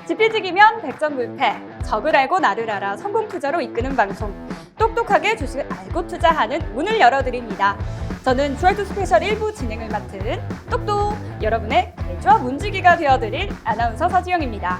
지피지기면 백전불패, 적을 알고 나를 알아 성공 투자로 이끄는 방송, 똑똑하게 주식을 알고 투자하는 문을 열어드립니다. 저는 주얼투 스페셜 1부 진행을 맡은 똑똑, 여러분의 개주와 문지기가 되어드릴 아나운서 서지영입니다.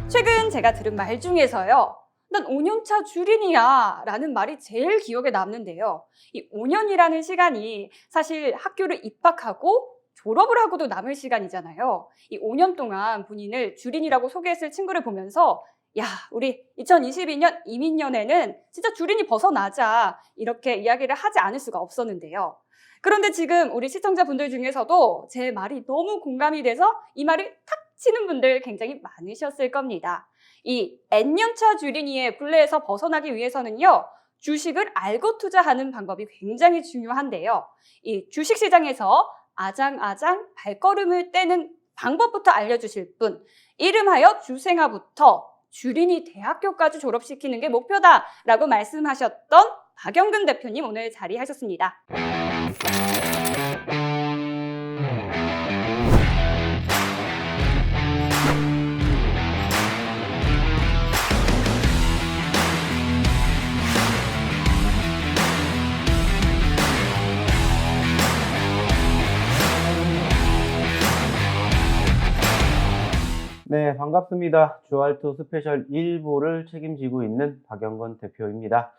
최근 제가 들은 말 중에서요, 난 5년차 주린이야 라는 말이 제일 기억에 남는데요. 이 5년이라는 시간이 사실 학교를 입학하고 졸업을 하고도 남을 시간이잖아요. 이 5년 동안 본인을 주린이라고 소개했을 친구를 보면서 야, 우리 2022년 이민년에는 진짜 주린이 벗어나자 이렇게 이야기를 하지 않을 수가 없었는데요. 그런데 지금 우리 시청자분들 중에서도 제 말이 너무 공감이 돼서 이 말을 탁 치는 분들 굉장히 많으셨을 겁니다. 이 N년차 주린이의 굴레에서 벗어나기 위해서는요, 주식을 알고 투자하는 방법이 굉장히 중요한데요. 이 주식시장에서 아장아장 발걸음을 떼는 방법부터 알려주실 분, 이름하여 주생아부터 주린이 대학교까지 졸업시키는 게 목표다라고 말씀하셨던 박영근 대표님 오늘 자리하셨습니다. 네, 반갑습니다. 주알투 스페셜 1부를 책임지고 있는 박영건 대표입니다.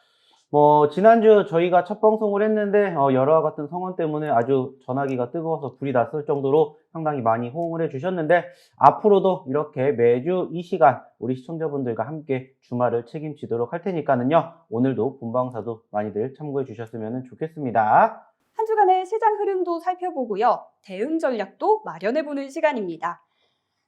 지난주 저희가 첫 방송을 했는데, 여러와 같은 성원 때문에 아주 전화기가 뜨거워서 불이 났을 정도로 상당히 많이 호응을 해주셨는데, 앞으로도 이렇게 매주 이 시간 우리 시청자분들과 함께 주말을 책임지도록 할 테니까는요, 오늘도 본방사도 많이들 참고해 주셨으면 좋겠습니다. 한 주간의 시장 흐름도 살펴보고요. 대응 전략도 마련해보는 시간입니다.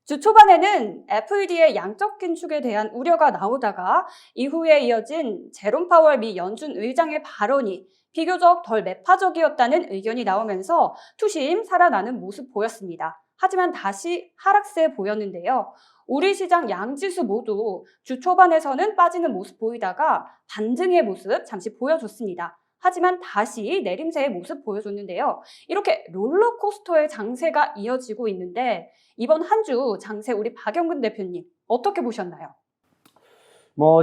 주 초반에는 FED의 양적 긴축에 대한 우려가 나오다가 이후에 이어진 제롬 파월 미 연준 의장의 발언이 비교적 덜 매파적이었다는 의견이 나오면서 투심 살아나는 모습 보였습니다. 하지만 다시 하락세 보였는데요. 우리 시장 양지수 모두 주 초반에서는 빠지는 모습 보이다가 반등의 모습 잠시 보여줬습니다. 하지만 다시 내림세의 모습 보여줬는데요. 이렇게 롤러코스터의 장세가 이어지고 있는데 이번 한 주 장세 우리 박영근 대표님 어떻게 보셨나요?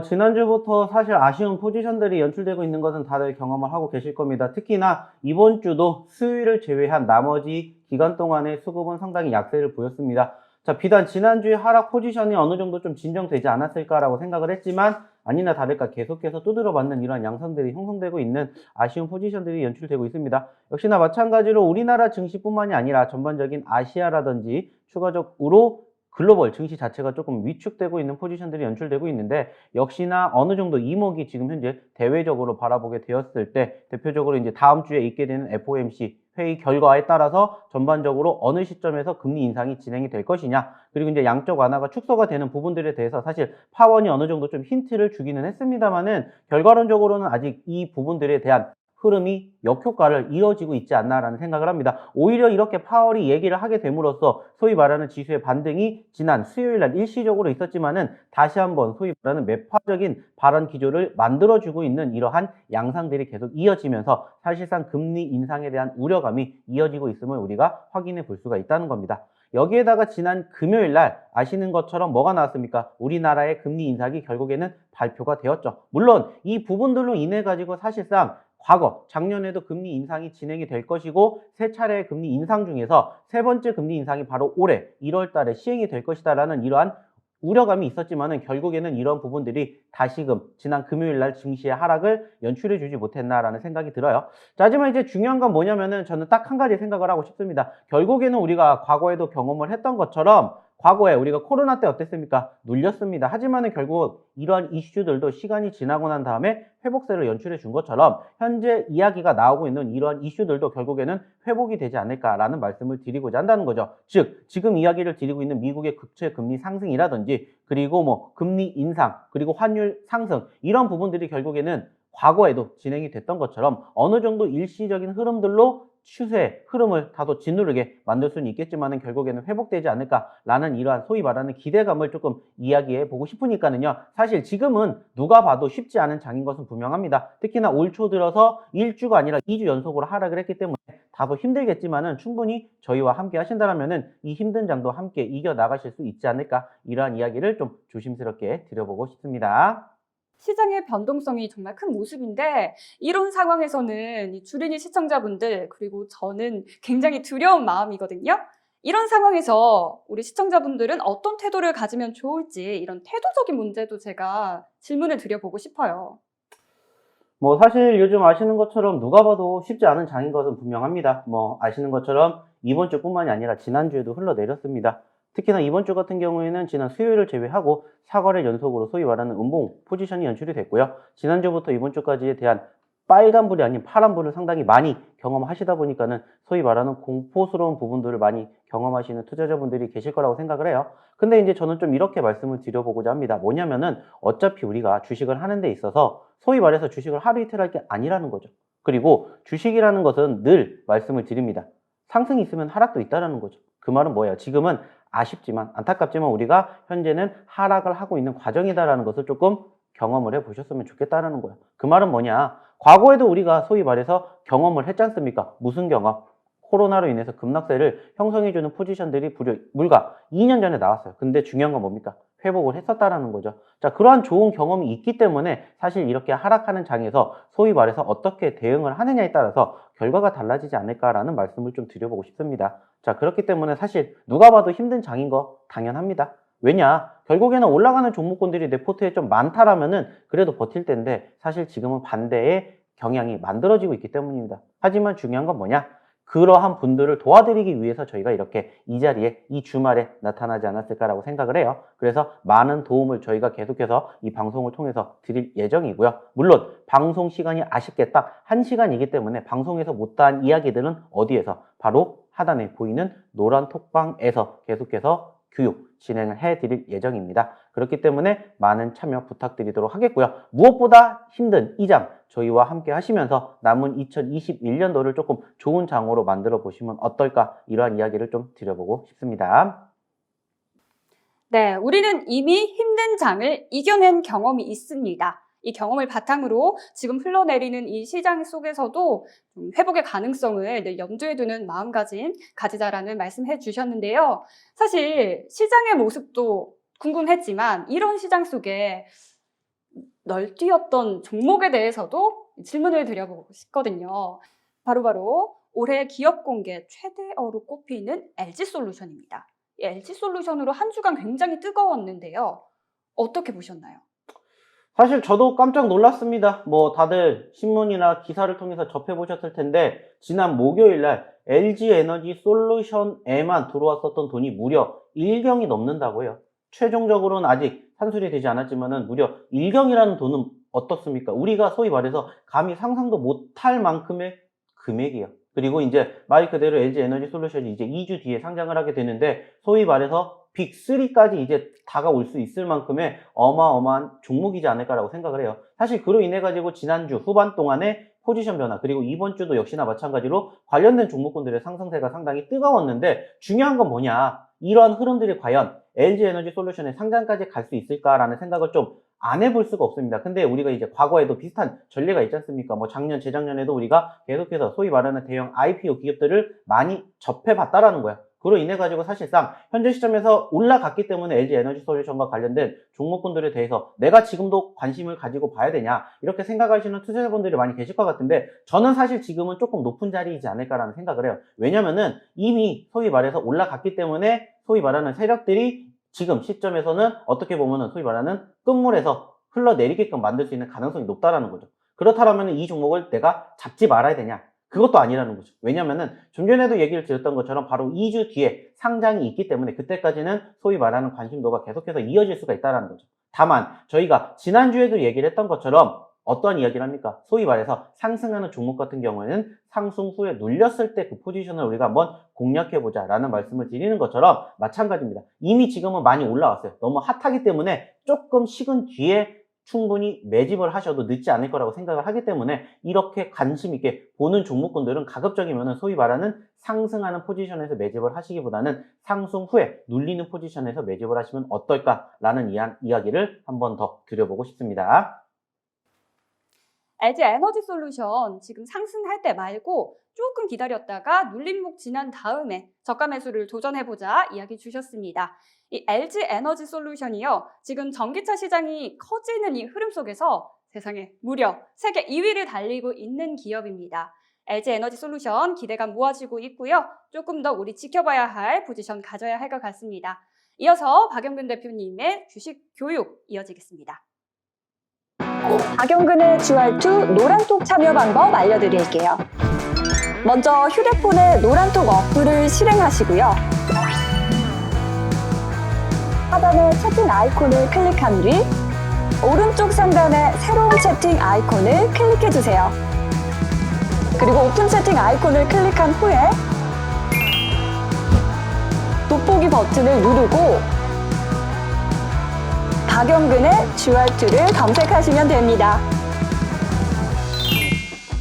지난주부터 사실 아쉬운 포지션들이 연출되고 있는 것은 다들 경험을 하고 계실 겁니다. 특히나 이번 주도 수요일을 제외한 나머지 기간 동안의 수급은 상당히 약세를 보였습니다. 자, 비단 지난주의 하락 포지션이 어느 정도 좀 진정되지 않았을까라고 생각을 했지만 아니나 다를까 계속해서 두드려 맞는 이러한 양상들이 형성되고 있는 아쉬운 포지션들이 연출되고 있습니다. 역시나 마찬가지로 우리나라 증시뿐만이 아니라 전반적인 아시아라든지 추가적으로 글로벌 증시 자체가 조금 위축되고 있는 포지션들이 연출되고 있는데 역시나 어느 정도 이목이 지금 현재 대외적으로 바라보게 되었을 때 대표적으로 이제 다음 주에 있게 되는 FOMC 회의 결과에 따라서 전반적으로 어느 시점에서 금리 인상이 진행이 될 것이냐, 그리고 이제 양적 완화가 축소가 되는 부분들에 대해서 사실 파원이 어느 정도 좀 힌트를 주기는 했습니다만은 결과론적으로는 아직 이 부분들에 대한 흐름이 역효과를 이어지고 있지 않나라는 생각을 합니다. 오히려 이렇게 파월이 얘기를 하게 됨으로써 소위 말하는 지수의 반등이 지난 수요일 날 일시적으로 있었지만은 다시 한번 소위 말하는 매파적인 발언 기조를 만들어주고 있는 이러한 양상들이 계속 이어지면서 사실상 금리 인상에 대한 우려감이 이어지고 있음을 우리가 확인해 볼 수가 있다는 겁니다. 여기에다가 지난 금요일 날 아시는 것처럼 뭐가 나왔습니까? 우리나라의 금리 인상이 결국에는 발표가 되었죠. 물론 이 부분들로 인해 가지고 사실상 과거 작년에도 금리 인상이 진행이 될 것이고 세 차례의 금리 인상 중에서 세 번째 금리 인상이 바로 올해 1월 달에 시행이 될 것이다라는 이러한 우려감이 있었지만은 결국에는 이런 부분들이 다시금 지난 금요일 날 증시의 하락을 연출해 주지 못했나라는 생각이 들어요. 자, 하지만 이제 중요한 건 뭐냐면은 저는 딱 한 가지 생각을 하고 싶습니다. 결국에는 우리가 과거에도 경험을 했던 것처럼 과거에 우리가 코로나 때 어땠습니까? 눌렸습니다. 하지만은 결국 이러한 이슈들도 시간이 지나고 난 다음에 회복세를 연출해 준 것처럼 현재 이야기가 나오고 있는 이러한 이슈들도 결국에는 회복이 되지 않을까라는 말씀을 드리고자 한다는 거죠. 즉, 지금 이야기를 드리고 있는 미국의 국채 금리 상승이라든지 그리고 금리 인상 그리고 환율 상승 이런 부분들이 결국에는 과거에도 진행이 됐던 것처럼 어느 정도 일시적인 흐름들로 추세, 흐름을 다소 짓누르게 만들 수는 있겠지만은 결국에는 회복되지 않을까라는 이러한 소위 말하는 기대감을 조금 이야기해 보고 싶으니까는요. 사실 지금은 누가 봐도 쉽지 않은 장인 것은 분명합니다. 특히나 올 초 들어서 1주가 아니라 2주 연속으로 하락을 했기 때문에 다소 힘들겠지만은 충분히 저희와 함께 하신다면은 이 힘든 장도 함께 이겨 나가실 수 있지 않을까, 이러한 이야기를 좀 조심스럽게 드려보고 싶습니다. 시장의 변동성이 정말 큰 모습인데 이런 상황에서는 이 주린이 시청자분들 그리고 저는 굉장히 두려운 마음이거든요. 이런 상황에서 우리 시청자분들은 어떤 태도를 가지면 좋을지 이런 태도적인 문제도 제가 질문을 드려보고 싶어요. 뭐 사실 요즘 아시는 것처럼 누가 봐도 쉽지 않은 장인 것은 분명합니다. 뭐 아시는 것처럼 이번 주뿐만이 아니라 지난주에도 흘러내렸습니다. 특히나 이번 주 같은 경우에는 지난 수요일을 제외하고 4거래 연속으로 소위 말하는 음봉 포지션이 연출이 됐고요. 지난주부터 이번 주까지에 대한 빨간불이 아닌 파란불을 상당히 많이 경험하시다 보니까는 소위 말하는 공포스러운 부분들을 많이 경험하시는 투자자분들이 계실 거라고 생각을 해요. 근데 이제 저는 좀 이렇게 말씀을 드려보고자 합니다. 뭐냐면은 어차피 우리가 주식을 하는 데 있어서 소위 말해서 주식을 하루 이틀 할 게 아니라는 거죠. 그리고 주식이라는 것은 늘 말씀을 드립니다. 상승이 있으면 하락도 있다라는 거죠. 그 말은 뭐예요? 지금은 아쉽지만 안타깝지만 우리가 현재는 하락을 하고 있는 과정이다라는 것을 조금 경험을 해보셨으면 좋겠다라는 거예요. 그 말은 뭐냐? 과거에도 우리가 소위 말해서 경험을 했지 않습니까? 무슨 경험? 코로나로 인해서 급락세를 형성해주는 포지션들이 불과 2년 전에 나왔어요. 근데 중요한 건 뭡니까? 회복을 했었다라는 거죠. 자, 그러한 좋은 경험이 있기 때문에 사실 이렇게 하락하는 장에서 소위 말해서 어떻게 대응을 하느냐에 따라서 결과가 달라지지 않을까라는 말씀을 좀 드려보고 싶습니다. 자, 그렇기 때문에 사실 누가 봐도 힘든 장인 거 당연합니다. 왜냐? 결국에는 올라가는 종목군들이 내 포트에 좀 많다라면은 그래도 버틸 텐데 사실 지금은 반대의 경향이 만들어지고 있기 때문입니다. 하지만 중요한 건 뭐냐? 그러한 분들을 도와드리기 위해서 저희가 이렇게 이 자리에 이 주말에 나타나지 않았을까라고 생각을 해요. 그래서 많은 도움을 저희가 계속해서 이 방송을 통해서 드릴 예정이고요. 물론 방송 시간이 아쉽게 딱 1시간이기 때문에 방송에서 못다한 이야기들은 어디에서? 바로 하단에 보이는 노란 톡방에서 계속해서 교육 진행을 해드릴 예정입니다. 그렇기 때문에 많은 참여 부탁드리도록 하겠고요. 무엇보다 힘든 이 장 저희와 함께 하시면서 남은 2021년도를 조금 좋은 장으로 만들어 보시면 어떨까, 이러한 이야기를 좀 드려보고 싶습니다. 네, 우리는 이미 힘든 장을 이겨낸 경험이 있습니다. 이 경험을 바탕으로 지금 흘러내리는 이 시장 속에서도 좀 회복의 가능성을 늘 염두에 두는 마음가짐 가지자라는 말씀해 주셨는데요. 사실 시장의 모습도 궁금했지만 이런 시장 속에 널뛰었던 종목에 대해서도 질문을 드려보고 싶거든요. 바로바로 올해 기업 공개 최대어로 꼽히는 LG솔루션입니다. 이 LG솔루션으로 한 주간 굉장히 뜨거웠는데요. 어떻게 보셨나요? 사실 저도 깜짝 놀랐습니다. 뭐 다들 신문이나 기사를 통해서 접해보셨을 텐데 지난 목요일날 LG에너지 솔루션에만 들어왔었던 돈이 무려 1경이 넘는다고요. 최종적으로는 아직 산술이 되지 않았지만은 무려 1경이라는 돈은 어떻습니까? 우리가 소위 말해서 감히 상상도 못할 만큼의 금액이에요. 그리고 이제 말 그대로 LG에너지 솔루션이 이제 2주 뒤에 상장을 하게 되는데 소위 말해서 빅3까지 이제 다가올 수 있을 만큼의 어마어마한 종목이지 않을까라고 생각을 해요. 사실 그로 인해 가지고 지난주 후반 동안에 포지션 변화, 그리고 이번 주도 역시나 마찬가지로 관련된 종목군들의 상승세가 상당히 뜨거웠는데 중요한 건 뭐냐? 이러한 흐름들이 과연 LG에너지 솔루션의 상장까지 갈 수 있을까라는 생각을 좀 안 해볼 수가 없습니다. 근데 우리가 이제 과거에도 비슷한 전례가 있지 않습니까? 뭐 작년, 재작년에도 우리가 계속해서 소위 말하는 대형 IPO 기업들을 많이 접해봤다라는 거야. 그로 인해 가지고 사실상 현재 시점에서 올라갔기 때문에 LG에너지 솔루션과 관련된 종목군들에 대해서 내가 지금도 관심을 가지고 봐야 되냐, 이렇게 생각하시는 투자자분들이 많이 계실 것 같은데 저는 사실 지금은 조금 높은 자리이지 않을까라는 생각을 해요. 왜냐면은 이미 소위 말해서 올라갔기 때문에 소위 말하는 세력들이 지금 시점에서는 어떻게 보면은 소위 말하는 끝물에서 흘러내리게끔 만들 수 있는 가능성이 높다라는 거죠. 그렇다면 이 종목을 내가 잡지 말아야 되냐? 그것도 아니라는 거죠. 왜냐면은 좀 전에도 얘기를 드렸던 것처럼 바로 2주 뒤에 상장이 있기 때문에 그때까지는 소위 말하는 관심도가 계속해서 이어질 수가 있다는 거죠. 다만 저희가 지난주에도 얘기를 했던 것처럼 어떤 이야기를 합니까? 소위 말해서 상승하는 종목 같은 경우에는 상승 후에 눌렸을 때 그 포지션을 우리가 한번 공략해보자 라는 말씀을 드리는 것처럼 마찬가지입니다. 이미 지금은 많이 올라왔어요. 너무 핫하기 때문에 조금 식은 뒤에 충분히 매집을 하셔도 늦지 않을 거라고 생각을 하기 때문에 이렇게 관심 있게 보는 종목군들은 가급적이면 소위 말하는 상승하는 포지션에서 매집을 하시기보다는 상승 후에 눌리는 포지션에서 매집을 하시면 어떨까라는 이야기를 한번 더 드려보고 싶습니다. LG 에너지 솔루션 지금 상승할 때 말고 조금 기다렸다가 눌림목 지난 다음에 저가 매수를 도전해보자 이야기 주셨습니다. 이 LG 에너지 솔루션이요. 지금 전기차 시장이 커지는 이 흐름 속에서 세상에 무려 세계 2위를 달리고 있는 기업입니다. LG 에너지 솔루션 기대감 모아지고 있고요. 조금 더 우리 지켜봐야 할 포지션 가져야 할 것 같습니다. 이어서 박영근 대표님의 주식 교육 이어지겠습니다. 박영근의 주알투 노란톡 참여 방법 알려드릴게요. 먼저 휴대폰에 노란톡 어플을 실행하시고요. 하단의 채팅 아이콘을 클릭한 뒤 오른쪽 상단의 새로운 채팅 아이콘을 클릭해주세요. 그리고 오픈 채팅 아이콘을 클릭한 후에 돋보기 버튼을 누르고 박영근의 주알투를 검색하시면 됩니다.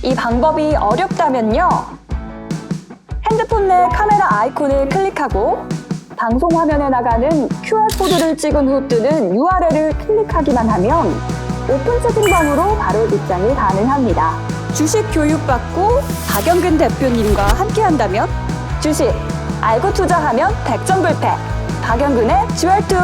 이 방법이 어렵다면요. 핸드폰 내 카메라 아이콘을 클릭하고 방송 화면에 나가는 QR코드를 찍은 후 뜨는 URL을 클릭하기만 하면 오픈 채팅방으로 바로 입장이 가능합니다. 주식 교육받고 박영근 대표님과 함께한다면 주식, 알고 투자하면 백전불패. 박영근의 주알투.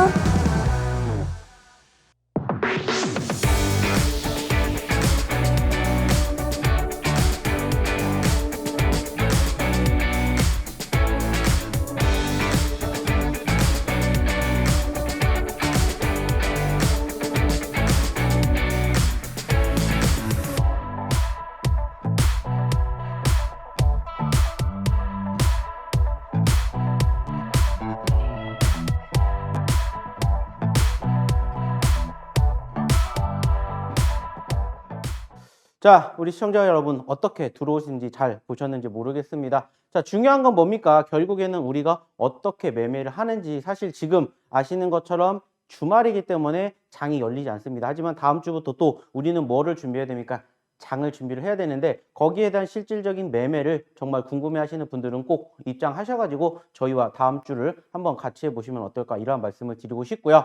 자, 우리 시청자 여러분 어떻게 들어오신지 잘 보셨는지 모르겠습니다. 자, 중요한 건 뭡니까? 결국에는 우리가 어떻게 매매를 하는지 사실 지금 아시는 것처럼 주말이기 때문에 장이 열리지 않습니다. 하지만 다음 주부터 또 우리는 뭐를 준비해야 됩니까? 장을 준비를 해야 되는데 거기에 대한 실질적인 매매를 정말 궁금해하시는 분들은 꼭 입장하셔가지고 저희와 다음 주를 한번 같이 해보시면 어떨까 이러한 말씀을 드리고 싶고요.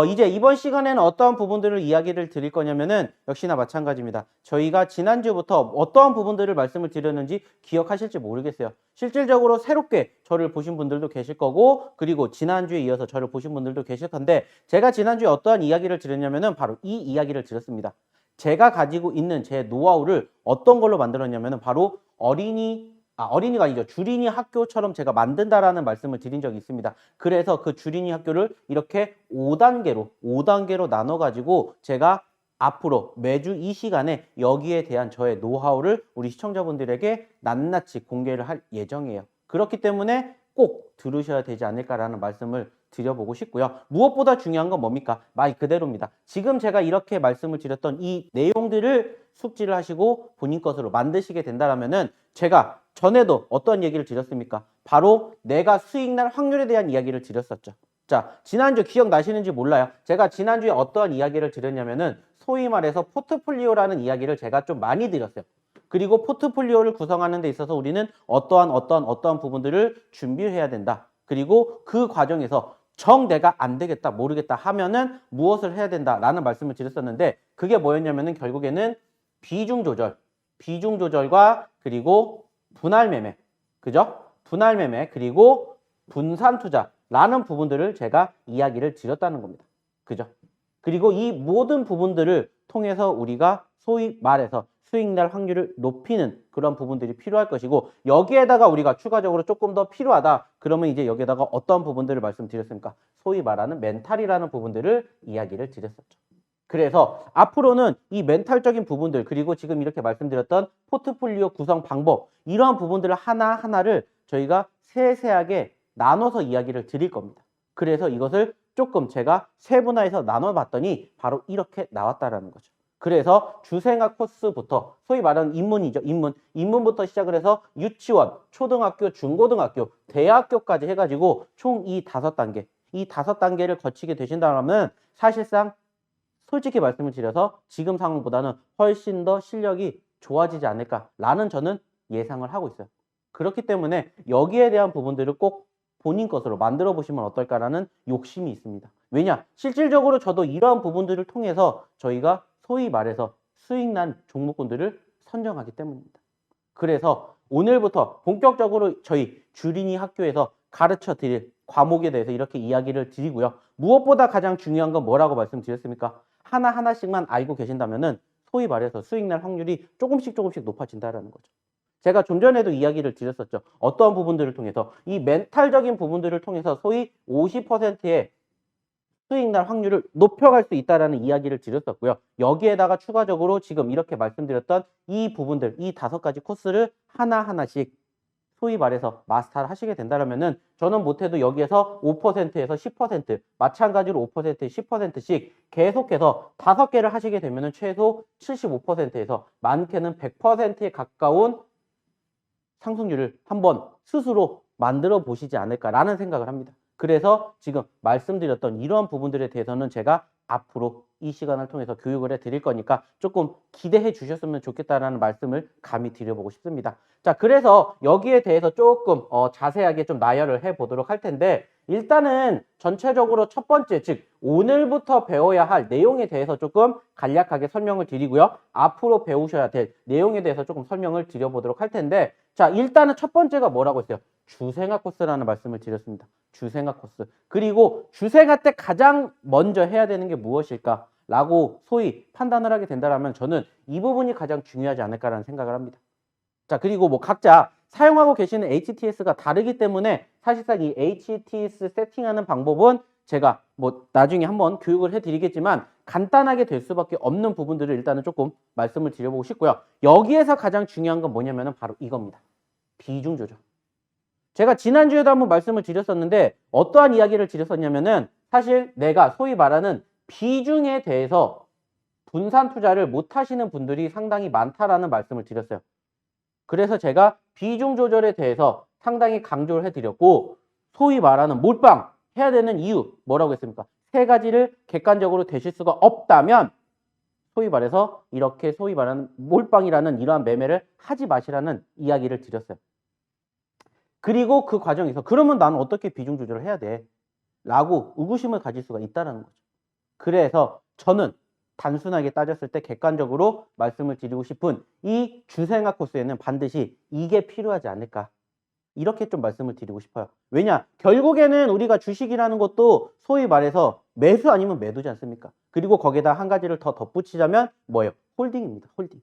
이제 이번 시간에는 어떠한 부분들을 이야기를 드릴 거냐면은 역시나 마찬가지입니다. 저희가 지난주부터 어떠한 부분들을 말씀을 드렸는지 기억하실지 모르겠어요. 실질적으로 새롭게 저를 보신 분들도 계실 거고 그리고 지난주에 이어서 저를 보신 분들도 계실 건데 제가 지난주에 어떠한 이야기를 드렸냐면은 바로 이 이야기를 드렸습니다. 제가 가지고 있는 제 노하우를 어떤 걸로 만들었냐면 바로 어린이가 아니죠. 주린이 학교처럼 제가 만든다라는 말씀을 드린 적이 있습니다. 그래서 그 주린이 학교를 이렇게 5단계로 나눠가지고 제가 앞으로 매주 이 시간에 여기에 대한 저의 노하우를 우리 시청자분들에게 낱낱이 공개를 할 예정이에요. 그렇기 때문에 꼭 들으셔야 되지 않을까라는 말씀을 드려보고 싶고요. 무엇보다 중요한 건 뭡니까? 말 그대로입니다. 지금 제가 이렇게 말씀을 드렸던 이 내용들을 숙지를 하시고 본인 것으로 만드시게 된다면은 제가 전에도 어떤 얘기를 드렸습니까? 바로 내가 수익날 확률에 대한 이야기를 드렸었죠. 자, 지난주 기억나시는지 몰라요. 제가 지난주에 어떠한 이야기를 드렸냐면은 소위 말해서 포트폴리오라는 이야기를 제가 좀 많이 드렸어요. 그리고 포트폴리오를 구성하는 데 있어서 우리는 어떠한 부분들을 준비해야 된다. 그리고 그 과정에서 내가 안 되겠다, 모르겠다 하면은 무엇을 해야 된다라는 말씀을 드렸었는데 그게 뭐였냐면은 결국에는 비중 조절과 그리고 분할 매매, 그죠? 분할 매매 그리고 분산 투자라는 부분들을 제가 이야기를 드렸다는 겁니다. 그죠? 그리고 이 모든 부분들을 통해서 우리가 소위 말해서 수익날 확률을 높이는 그런 부분들이 필요할 것이고 여기에다가 우리가 추가적으로 조금 더 필요하다. 그러면 이제 여기에다가 어떤 부분들을 말씀드렸습니까? 소위 말하는 멘탈이라는 부분들을 이야기를 드렸었죠. 그래서 앞으로는 이 멘탈적인 부분들 그리고 지금 이렇게 말씀드렸던 포트폴리오 구성 방법 이러한 부분들을 하나하나를 저희가 세세하게 나눠서 이야기를 드릴 겁니다. 그래서 이것을 조금 제가 세분화해서 나눠봤더니 바로 이렇게 나왔다라는 거죠. 그래서 주생학 코스부터 소위 말하는 입문이죠. 입문부터 시작을 해서 유치원, 초등학교, 중고등학교, 대학교까지 해가지고 총 이 5단계를 거치게 되신다면 사실상 솔직히 말씀을 드려서 지금 상황보다는 훨씬 더 실력이 좋아지지 않을까라는 저는 예상을 하고 있어요. 그렇기 때문에 여기에 대한 부분들을 꼭 본인 것으로 만들어 보시면 어떨까라는 욕심이 있습니다. 왜냐? 실질적으로 저도 이러한 부분들을 통해서 저희가 소위 말해서 수익난 종목군들을 선정하기 때문입니다. 그래서 오늘부터 본격적으로 저희 주린이 학교에서 가르쳐 드릴 과목에 대해서 이렇게 이야기를 드리고요. 무엇보다 가장 중요한 건 뭐라고 말씀드렸습니까? 하나하나씩만 알고 계신다면은 소위 말해서 수익날 확률이 조금씩 높아진다라는 거죠. 제가 좀 전에도 이야기를 드렸었죠. 어떠한 부분들을 통해서 이 멘탈적인 부분들을 통해서 소위 50%의 수익날 확률을 높여갈 수 있다라는 이야기를 드렸었고요. 여기에다가 추가적으로 지금 이렇게 말씀드렸던 이 부분들, 이 5가지 코스를 하나하나씩 소위 말해서 마스터를 하시게 된다면은 저는 못해도 여기에서 5%에서 10%, 마찬가지로 5%, 10%씩 계속해서 5개를 하시게 되면은 최소 75%에서 많게는 100%에 가까운 상승률을 한번 스스로 만들어 보시지 않을까라는 생각을 합니다. 그래서 지금 말씀드렸던 이러한 부분들에 대해서는 제가 앞으로 이 시간을 통해서 교육을 해드릴 거니까 조금 기대해 주셨으면 좋겠다라는 말씀을 감히 드려보고 싶습니다. 자, 그래서 여기에 대해서 조금 자세하게 좀 나열을 해보도록 할 텐데 일단은 전체적으로 첫 번째, 즉 오늘부터 배워야 할 내용에 대해서 조금 간략하게 설명을 드리고요. 앞으로 배우셔야 될 내용에 대해서 조금 설명을 드려보도록 할 텐데 자, 일단은 첫 번째가 뭐라고 했어요? 주생아 코스라는 말씀을 드렸습니다. 주생아 코스. 그리고 주생아 때 가장 먼저 해야 되는 게 무엇일까? 라고 소위 판단을 하게 된다면 저는 이 부분이 가장 중요하지 않을까라는 생각을 합니다. 자, 그리고 뭐 각자 사용하고 계시는 HTS가 다르기 때문에 사실상 이 HTS 세팅하는 방법은 제가 뭐 나중에 한번 교육을 해드리겠지만 간단하게 될 수밖에 없는 부분들을 일단은 조금 말씀을 드려보고 싶고요. 여기에서 가장 중요한 건 뭐냐면은 바로 이겁니다. 비중 조절. 제가 지난주에도 한번 말씀을 드렸었는데 어떠한 이야기를 드렸었냐면은 사실 내가 소위 말하는 비중에 대해서 분산 투자를 못 하시는 분들이 상당히 많다라는 말씀을 드렸어요. 그래서 제가 비중 조절에 대해서 상당히 강조를 해드렸고 소위 말하는 몰빵 해야 되는 이유 뭐라고 했습니까? 3가지를 객관적으로 되실 수가 없다면 소위 말해서 이렇게 소위 말하는 몰빵이라는 이러한 매매를 하지 마시라는 이야기를 드렸어요. 그리고 그 과정에서 그러면 나는 어떻게 비중 조절을 해야 돼? 라고 의구심을 가질 수가 있다는 거죠. 그래서 저는 단순하게 따졌을 때 객관적으로 말씀을 드리고 싶은 이 주생아 코스에는 반드시 이게 필요하지 않을까. 이렇게 좀 말씀을 드리고 싶어요. 왜냐? 결국에는 우리가 주식이라는 것도 소위 말해서 매수 아니면 매도지 않습니까? 그리고 거기에다 한 가지를 더 덧붙이자면 뭐예요? 홀딩입니다. 홀딩.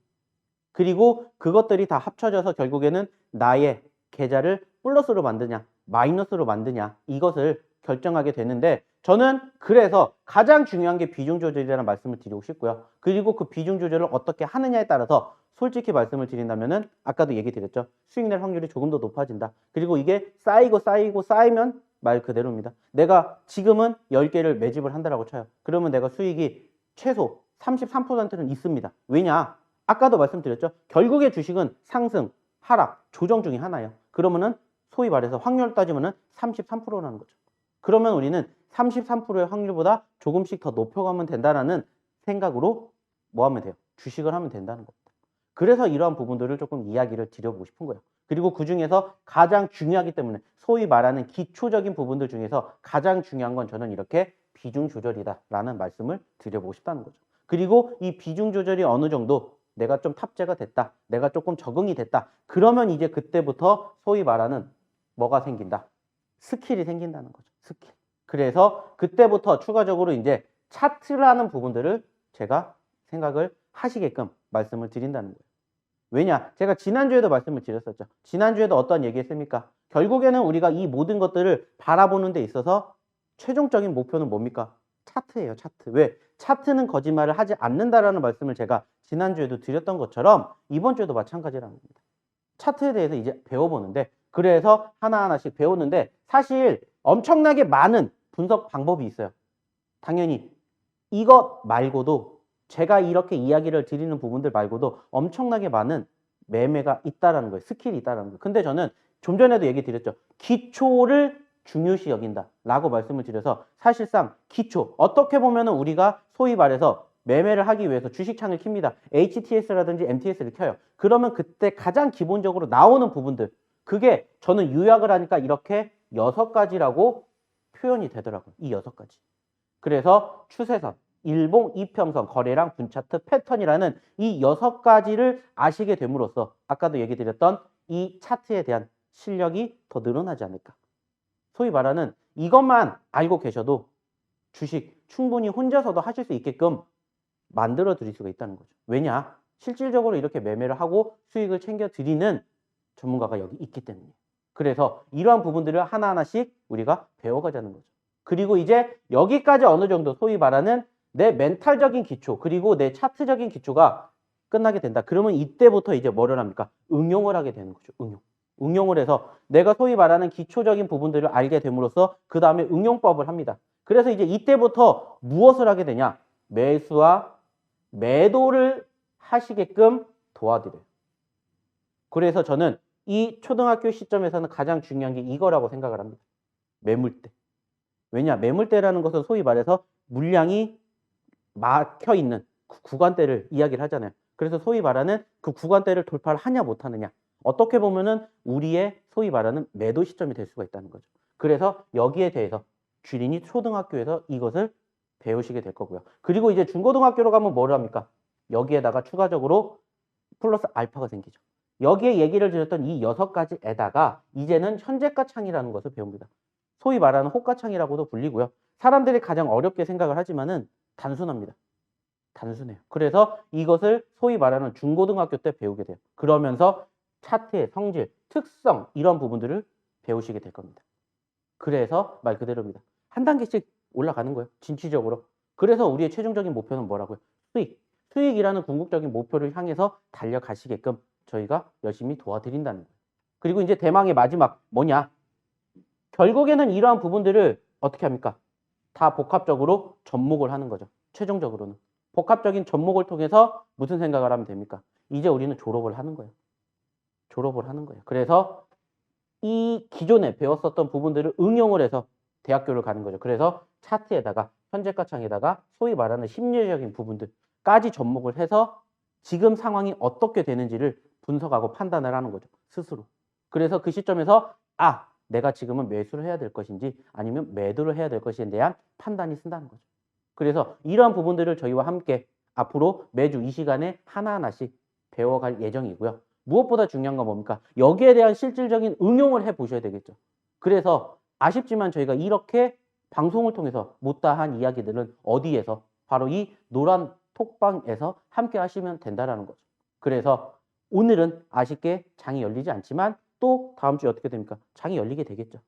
그리고 그것들이 다 합쳐져서 결국에는 나의 계좌를 플러스로 만드냐, 마이너스로 만드냐 이것을 결정하게 되는데 저는 그래서 가장 중요한 게 비중 조절이라는 말씀을 드리고 싶고요. 그리고 그 비중 조절을 어떻게 하느냐에 따라서 솔직히 말씀을 드린다면은 아까도 얘기 드렸죠. 수익낼 확률이 조금 더 높아진다. 그리고 이게 쌓이면 말 그대로입니다. 내가 지금은 10개를 매집을 한다라고 쳐요. 그러면 내가 수익이 최소 33%는 있습니다. 왜냐? 아까도 말씀드렸죠. 결국에 주식은 상승, 하락, 조정 중에 하나예요. 그러면은 소위 말해서 확률 따지면은 33%라는 거죠. 그러면 우리는 33%의 확률보다 조금씩 더 높여가면 된다라는 생각으로 뭐 하면 돼요? 주식을 하면 된다는 겁니다. 그래서 이러한 부분들을 조금 이야기를 드려보고 싶은 거예요. 그리고 그 중에서 가장 중요하기 때문에 소위 말하는 기초적인 부분들 중에서 가장 중요한 건 저는 이렇게 비중 조절이다라는 말씀을 드려보고 싶다는 거죠. 그리고 이 비중 조절이 어느 정도 내가 좀 탑재가 됐다. 내가 조금 적응이 됐다. 그러면 이제 그때부터 소위 말하는 뭐가 생긴다? 스킬이 생긴다는 거죠. 스킬. 그래서 그때부터 추가적으로 이제 차트라는 부분들을 제가 생각을 하시게끔 말씀을 드린다는 거예요. 왜냐? 제가 지난주에도 말씀을 드렸었죠. 지난주에도 어떤 얘기 했습니까? 결국에는 우리가 이 모든 것들을 바라보는 데 있어서 최종적인 목표는 뭡니까? 차트예요, 차트. 왜? 차트는 거짓말을 하지 않는다라는 말씀을 제가 지난주에도 드렸던 것처럼 이번 주에도 마찬가지라는 겁니다. 차트에 대해서 이제 배워보는데 그래서 하나하나씩 배우는데 사실 엄청나게 많은 분석 방법이 있어요. 당연히 이것 말고도 제가 이렇게 이야기를 드리는 부분들 말고도 엄청나게 많은 매매가 있다라는 거예요. 스킬이 있다라는 거예요. 근데 저는 좀 전에도 얘기 드렸죠. 기초를 중요시 여긴다 라고 말씀을 드려서 사실상 기초 어떻게 보면은 우리가 소위 말해서 매매를 하기 위해서 주식창을 킵니다. HTS라든지 MTS를 켜요. 그러면 그때 가장 기본적으로 나오는 부분들, 그게 저는 요약을 하니까 이렇게 6가지라고 표현이 되더라고요. 이 6가지. 그래서 추세선, 일봉, 이평선, 거래량, 분차트, 패턴이라는 이 6가지를 아시게 됨으로써 아까도 얘기 드렸던 이 차트에 대한 실력이 더 늘어나지 않을까. 소위 말하는 이것만 알고 계셔도 주식 충분히 혼자서도 하실 수 있게끔 만들어 드릴 수가 있다는 거죠. 왜냐? 실질적으로 이렇게 매매를 하고 수익을 챙겨 드리는 전문가가 여기 있기 때문이에요. 그래서 이러한 부분들을 하나하나씩 우리가 배워가자는 거죠. 그리고 이제 여기까지 어느 정도 소위 말하는 내 멘탈적인 기초, 그리고 내 차트적인 기초가 끝나게 된다. 그러면 이때부터 이제 뭐를 합니까? 응용을 하게 되는 거죠. 응용을 해서 내가 소위 말하는 기초적인 부분들을 알게 됨으로써 그 다음에 응용법을 합니다. 그래서 이제 이때부터 무엇을 하게 되냐? 매수와 매도를 하시게끔 도와드려요. 그래서 저는 이 초등학교 시점에서는 가장 중요한 게 이거라고 생각을 합니다. 매물대. 왜냐? 매물대라는 것은 소위 말해서 물량이 막혀 있는 구간대를 이야기를 하잖아요. 그래서 소위 말하는 그 구간대를 돌파를 하냐 못하느냐. 어떻게 보면은 우리의 소위 말하는 매도 시점이 될 수가 있다는 거죠. 그래서 여기에 대해서 주린이 초등학교에서 이것을 배우시게 될 거고요. 그리고 이제 중고등학교로 가면 뭘 합니까? 여기에다가 추가적으로 플러스 알파가 생기죠. 여기에 얘기를 드렸던 이 6가지에다가 이제는 현재가 창이라는 것을 배웁니다. 소위 말하는 호가창이라고도 불리고요. 사람들이 가장 어렵게 생각을 하지만은 단순합니다. 단순해요. 그래서 이것을 소위 말하는 중고등학교 때 배우게 돼요. 그러면서 차트의 성질, 특성 이런 부분들을 배우시게 될 겁니다. 그래서 말 그대로입니다. 한 단계씩 올라가는 거예요. 진취적으로. 그래서 우리의 최종적인 목표는 뭐라고요? 수익. 수익이라는 궁극적인 목표를 향해서 달려가시게끔 저희가 열심히 도와드린다는 거예요. 그리고 이제 대망의 마지막 뭐냐? 결국에는 이러한 부분들을 어떻게 합니까? 다 복합적으로 접목을 하는 거죠. 최종적으로는. 복합적인 접목을 통해서 무슨 생각을 하면 됩니까? 이제 우리는 졸업을 하는 거예요. 졸업을 하는 거예요. 그래서 이 기존에 배웠었던 부분들을 응용을 해서 대학교를 가는 거죠. 그래서 차트에다가 현재가 창에다가 소위 말하는 심리적인 부분들까지 접목을 해서 지금 상황이 어떻게 되는지를 분석하고 판단을 하는 거죠. 스스로. 그래서 그 시점에서 내가 지금은 매수를 해야 될 것인지 아니면 매도를 해야 될 것인지에 대한 판단이 쓴다는 거죠. 그래서 이러한 부분들을 저희와 함께 앞으로 매주 이 시간에 하나하나씩 배워갈 예정이고요. 무엇보다 중요한 건 뭡니까? 여기에 대한 실질적인 응용을 해보셔야 되겠죠. 그래서 아쉽지만 저희가 이렇게 방송을 통해서 못다한 이야기들은 어디에서? 바로 이 노란 톡방에서 함께 하시면 된다는 거죠. 그래서 오늘은 아쉽게 장이 열리지 않지만 또 다음 주에 어떻게 됩니까? 장이 열리게 되겠죠.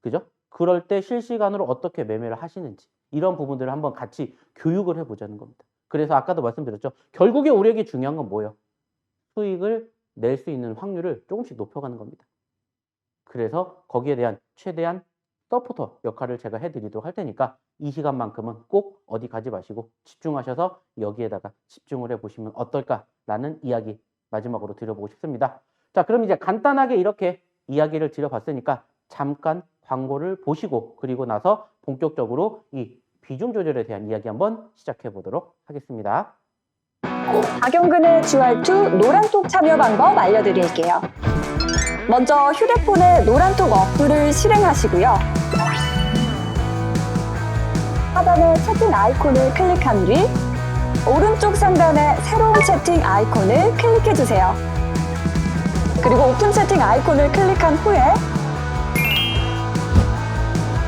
그죠? 그럴 때 실시간으로 어떻게 매매를 하시는지 이런 부분들을 한번 같이 교육을 해보자는 겁니다. 그래서 아까도 말씀드렸죠. 결국에 우리에게 중요한 건 뭐예요? 수익을 낼 수 있는 확률을 조금씩 높여가는 겁니다. 그래서 거기에 대한 최대한 서포터 역할을 제가 해드리도록 할 테니까 이 시간만큼은 꼭 어디 가지 마시고 집중하셔서 여기에다가 집중을 해보시면 어떨까라는 이야기 마지막으로 드려보고 싶습니다. 자, 그럼 이제 간단하게 이렇게 이야기를 드려봤으니까 잠깐 광고를 보시고 그리고 나서 본격적으로 이 비중 조절에 대한 이야기 한번 시작해 보도록 하겠습니다. 박영근의 GR2 노란톡 참여 방법 알려드릴게요. 먼저 휴대폰에 노란톡 어플을 실행하시고요. 하단의 채팅 아이콘을 클릭한 뒤 오른쪽 상단의 새로운 채팅 아이콘을 클릭해주세요. 그리고 오픈 채팅 아이콘을 클릭한 후에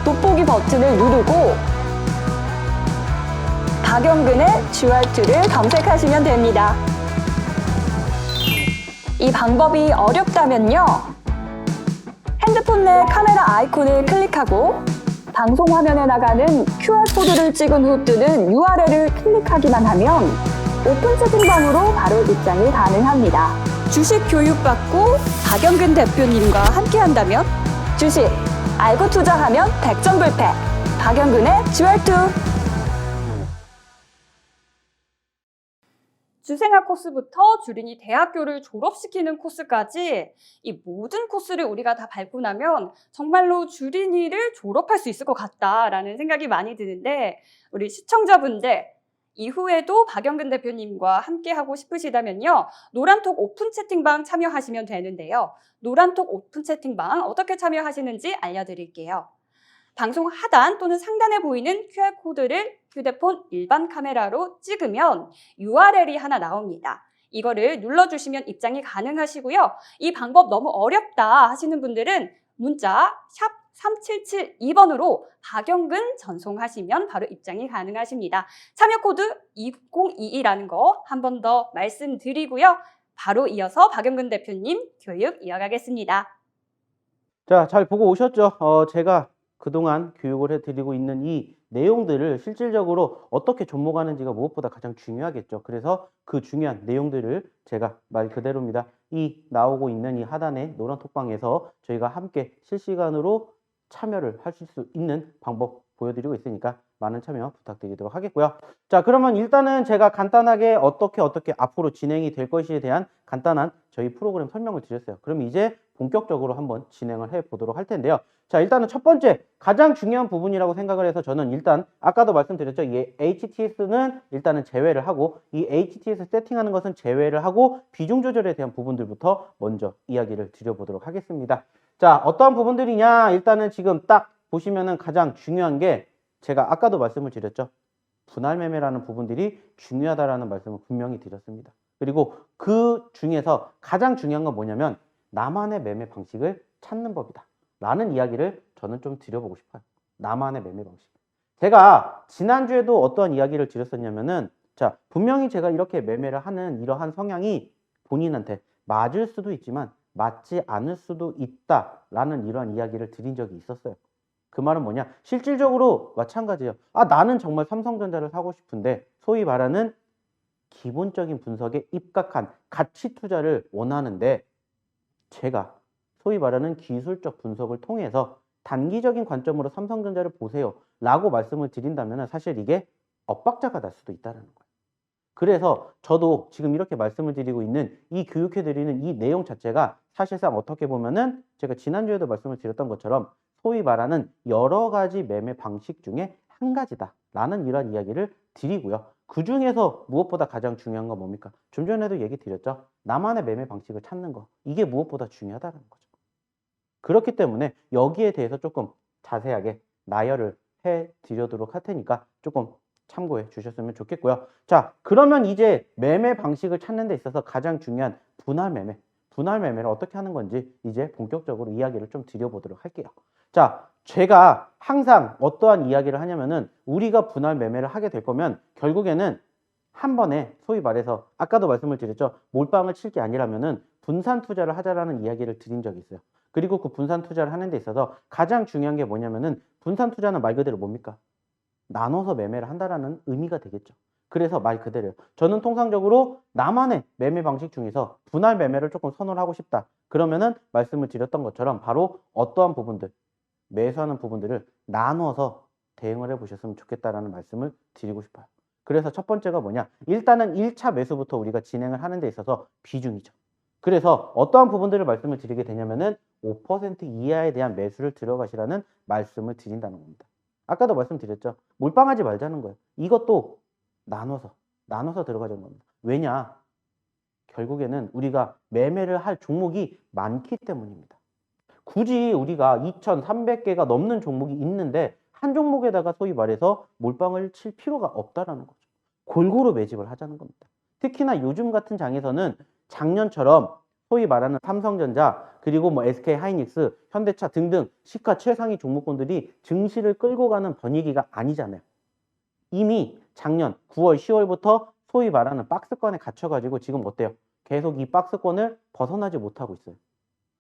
돋보기 버튼을 누르고 박영근의 GR2를 검색하시면 됩니다. 이 방법이 어렵다면요. 핸드폰 내 카메라 아이콘을 클릭하고 방송 화면에 나가는 QR코드를 찍은 후 뜨는 URL을 클릭하기만 하면 오픈 채팅방으로 바로 입장이 가능합니다. 주식 교육받고 박영근 대표님과 함께한다면 주식, 알고 투자하면 100점 불패. 박영근의 GR2. 주생학 코스부터 주린이 대학교를 졸업시키는 코스까지 이 모든 코스를 우리가 다 밟고 나면 정말로 주린이를 졸업할 수 있을 것 같다라는 생각이 많이 드는데 우리 시청자분들 이후에도 박영근 대표님과 함께 하고 싶으시다면요. 노란톡 오픈 채팅방 참여하시면 되는데요. 노란톡 오픈 채팅방 어떻게 참여하시는지 알려드릴게요. 방송 하단 또는 상단에 보이는 QR코드를 휴대폰 일반 카메라로 찍으면 URL이 하나 나옵니다. 이거를 눌러주시면 입장이 가능하시고요. 이 방법 너무 어렵다 하시는 분들은 문자 샵 3772번으로 박영근 전송하시면 바로 입장이 가능하십니다. 참여 코드 2022라는 거 한 번 더 말씀드리고요. 바로 이어서 박영근 대표님 교육 이어가겠습니다. 자, 잘 보고 오셨죠? 제가 그동안 교육을 해드리고 있는 이 내용들을 실질적으로 어떻게 접목하는지가 무엇보다 가장 중요하겠죠. 그래서 그 중요한 내용들을 제가 말 그대로입니다. 이 나오고 있는 이 하단의 노란 톡방에서 저희가 함께 실시간으로 참여를 하실 수 있는 방법 보여드리고 있으니까 많은 참여 부탁드리도록 하겠고요. 자, 그러면 일단은 제가 간단하게 어떻게 앞으로 진행이 될 것에 대한 간단한 저희 프로그램 설명을 드렸어요. 그럼 이제 본격적으로 한번 진행을 해 보도록 할 텐데요. 자, 일단은 첫 번째 가장 중요한 부분이라고 생각을 해서 저는 일단 아까도 말씀드렸죠. 이 HTS는 일단은 제외를 하고 이 HTS 세팅하는 것은 제외를 하고 비중 조절에 대한 부분들부터 먼저 이야기를 드려보도록 하겠습니다. 자, 어떠한 부분들이냐? 일단은 지금 딱 보시면은 가장 중요한 게 제가 아까도 말씀을 드렸죠. 분할 매매라는 부분들이 중요하다라는 말씀을 분명히 드렸습니다. 그리고 그 중에서 가장 중요한 건 뭐냐면 나만의 매매 방식을 찾는 법이다 라는 이야기를 저는 좀 드려보고 싶어요. 나만의 매매 방식. 제가 지난주에도 어떠한 이야기를 드렸었냐면은 자, 분명히 제가 이렇게 매매를 하는 이러한 성향이 본인한테 맞을 수도 있지만 맞지 않을 수도 있다라는 이러한 이야기를 드린 적이 있었어요. 그 말은 뭐냐? 실질적으로 마찬가지예요. 아, 나는 정말 삼성전자를 사고 싶은데 소위 말하는 기본적인 분석에 입각한 가치 투자를 원하는데 제가 소위 말하는 기술적 분석을 통해서 단기적인 관점으로 삼성전자를 보세요 라고 말씀을 드린다면 사실 이게 엇박자가 날 수도 있다는 거예요. 그래서 저도 지금 이렇게 말씀을 드리고 있는 이 교육해드리는 이 내용 자체가 사실상 어떻게 보면은 제가 지난주에도 말씀을 드렸던 것처럼 소위 말하는 여러 가지 매매 방식 중에 한 가지다라는 이러한 이야기를 드리고요. 그 중에서 무엇보다 가장 중요한 건 뭡니까? 좀 전에도 얘기 드렸죠. 나만의 매매 방식을 찾는 거. 이게 무엇보다 중요하다는 거죠. 그렇기 때문에 여기에 대해서 조금 자세하게 나열을 해드리도록 할 테니까 조금 참고해 주셨으면 좋겠고요. 자, 그러면 이제 매매 방식을 찾는 데 있어서 가장 중요한 분할 매매. 분할 매매를 어떻게 하는 건지 이제 본격적으로 이야기를 좀 드려보도록 할게요. 자, 제가 항상 어떠한 이야기를 하냐면은 우리가 분할 매매를 하게 될 거면 결국에는 한 번에 소위 말해서 아까도 말씀을 드렸죠. 몰빵을 칠 게 아니라면은 분산 투자를 하자라는 이야기를 드린 적이 있어요. 그리고 그 분산 투자를 하는 데 있어서 가장 중요한 게 뭐냐면은 분산 투자는 말 그대로 뭡니까? 나눠서 매매를 한다라는 의미가 되겠죠. 그래서 말 그대로요. 저는 통상적으로 나만의 매매 방식 중에서 분할 매매를 조금 선호를 하고 싶다. 그러면은 말씀을 드렸던 것처럼 바로 어떠한 부분들, 매수하는 부분들을 나눠서 대응을 해보셨으면 좋겠다라는 말씀을 드리고 싶어요. 그래서 첫 번째가 뭐냐? 일단은 1차 매수부터 우리가 진행을 하는 데 있어서 비중이죠. 그래서 어떠한 부분들을 말씀을 드리게 되냐면은 5% 이하에 대한 매수를 들어가시라는 말씀을 드린다는 겁니다. 아까도 말씀드렸죠. 몰빵하지 말자는 거예요. 이것도 나눠서 들어가자는 겁니다. 왜냐? 결국에는 우리가 매매를 할 종목이 많기 때문입니다. 굳이 우리가 2,300개가 넘는 종목이 있는데 한 종목에다가 소위 말해서 몰빵을 칠 필요가 없다라는 거죠. 골고루 매집을 하자는 겁니다. 특히나 요즘 같은 장에서는 작년처럼 소위 말하는 삼성전자 그리고 뭐 SK 하이닉스, 현대차 등등 시가 최상위 종목군들이 증시를 끌고 가는 분위기가 아니잖아요. 이미 작년 9월, 10월부터 소위 말하는 박스권에 갇혀가지고 지금 어때요? 계속 이 박스권을 벗어나지 못하고 있어요.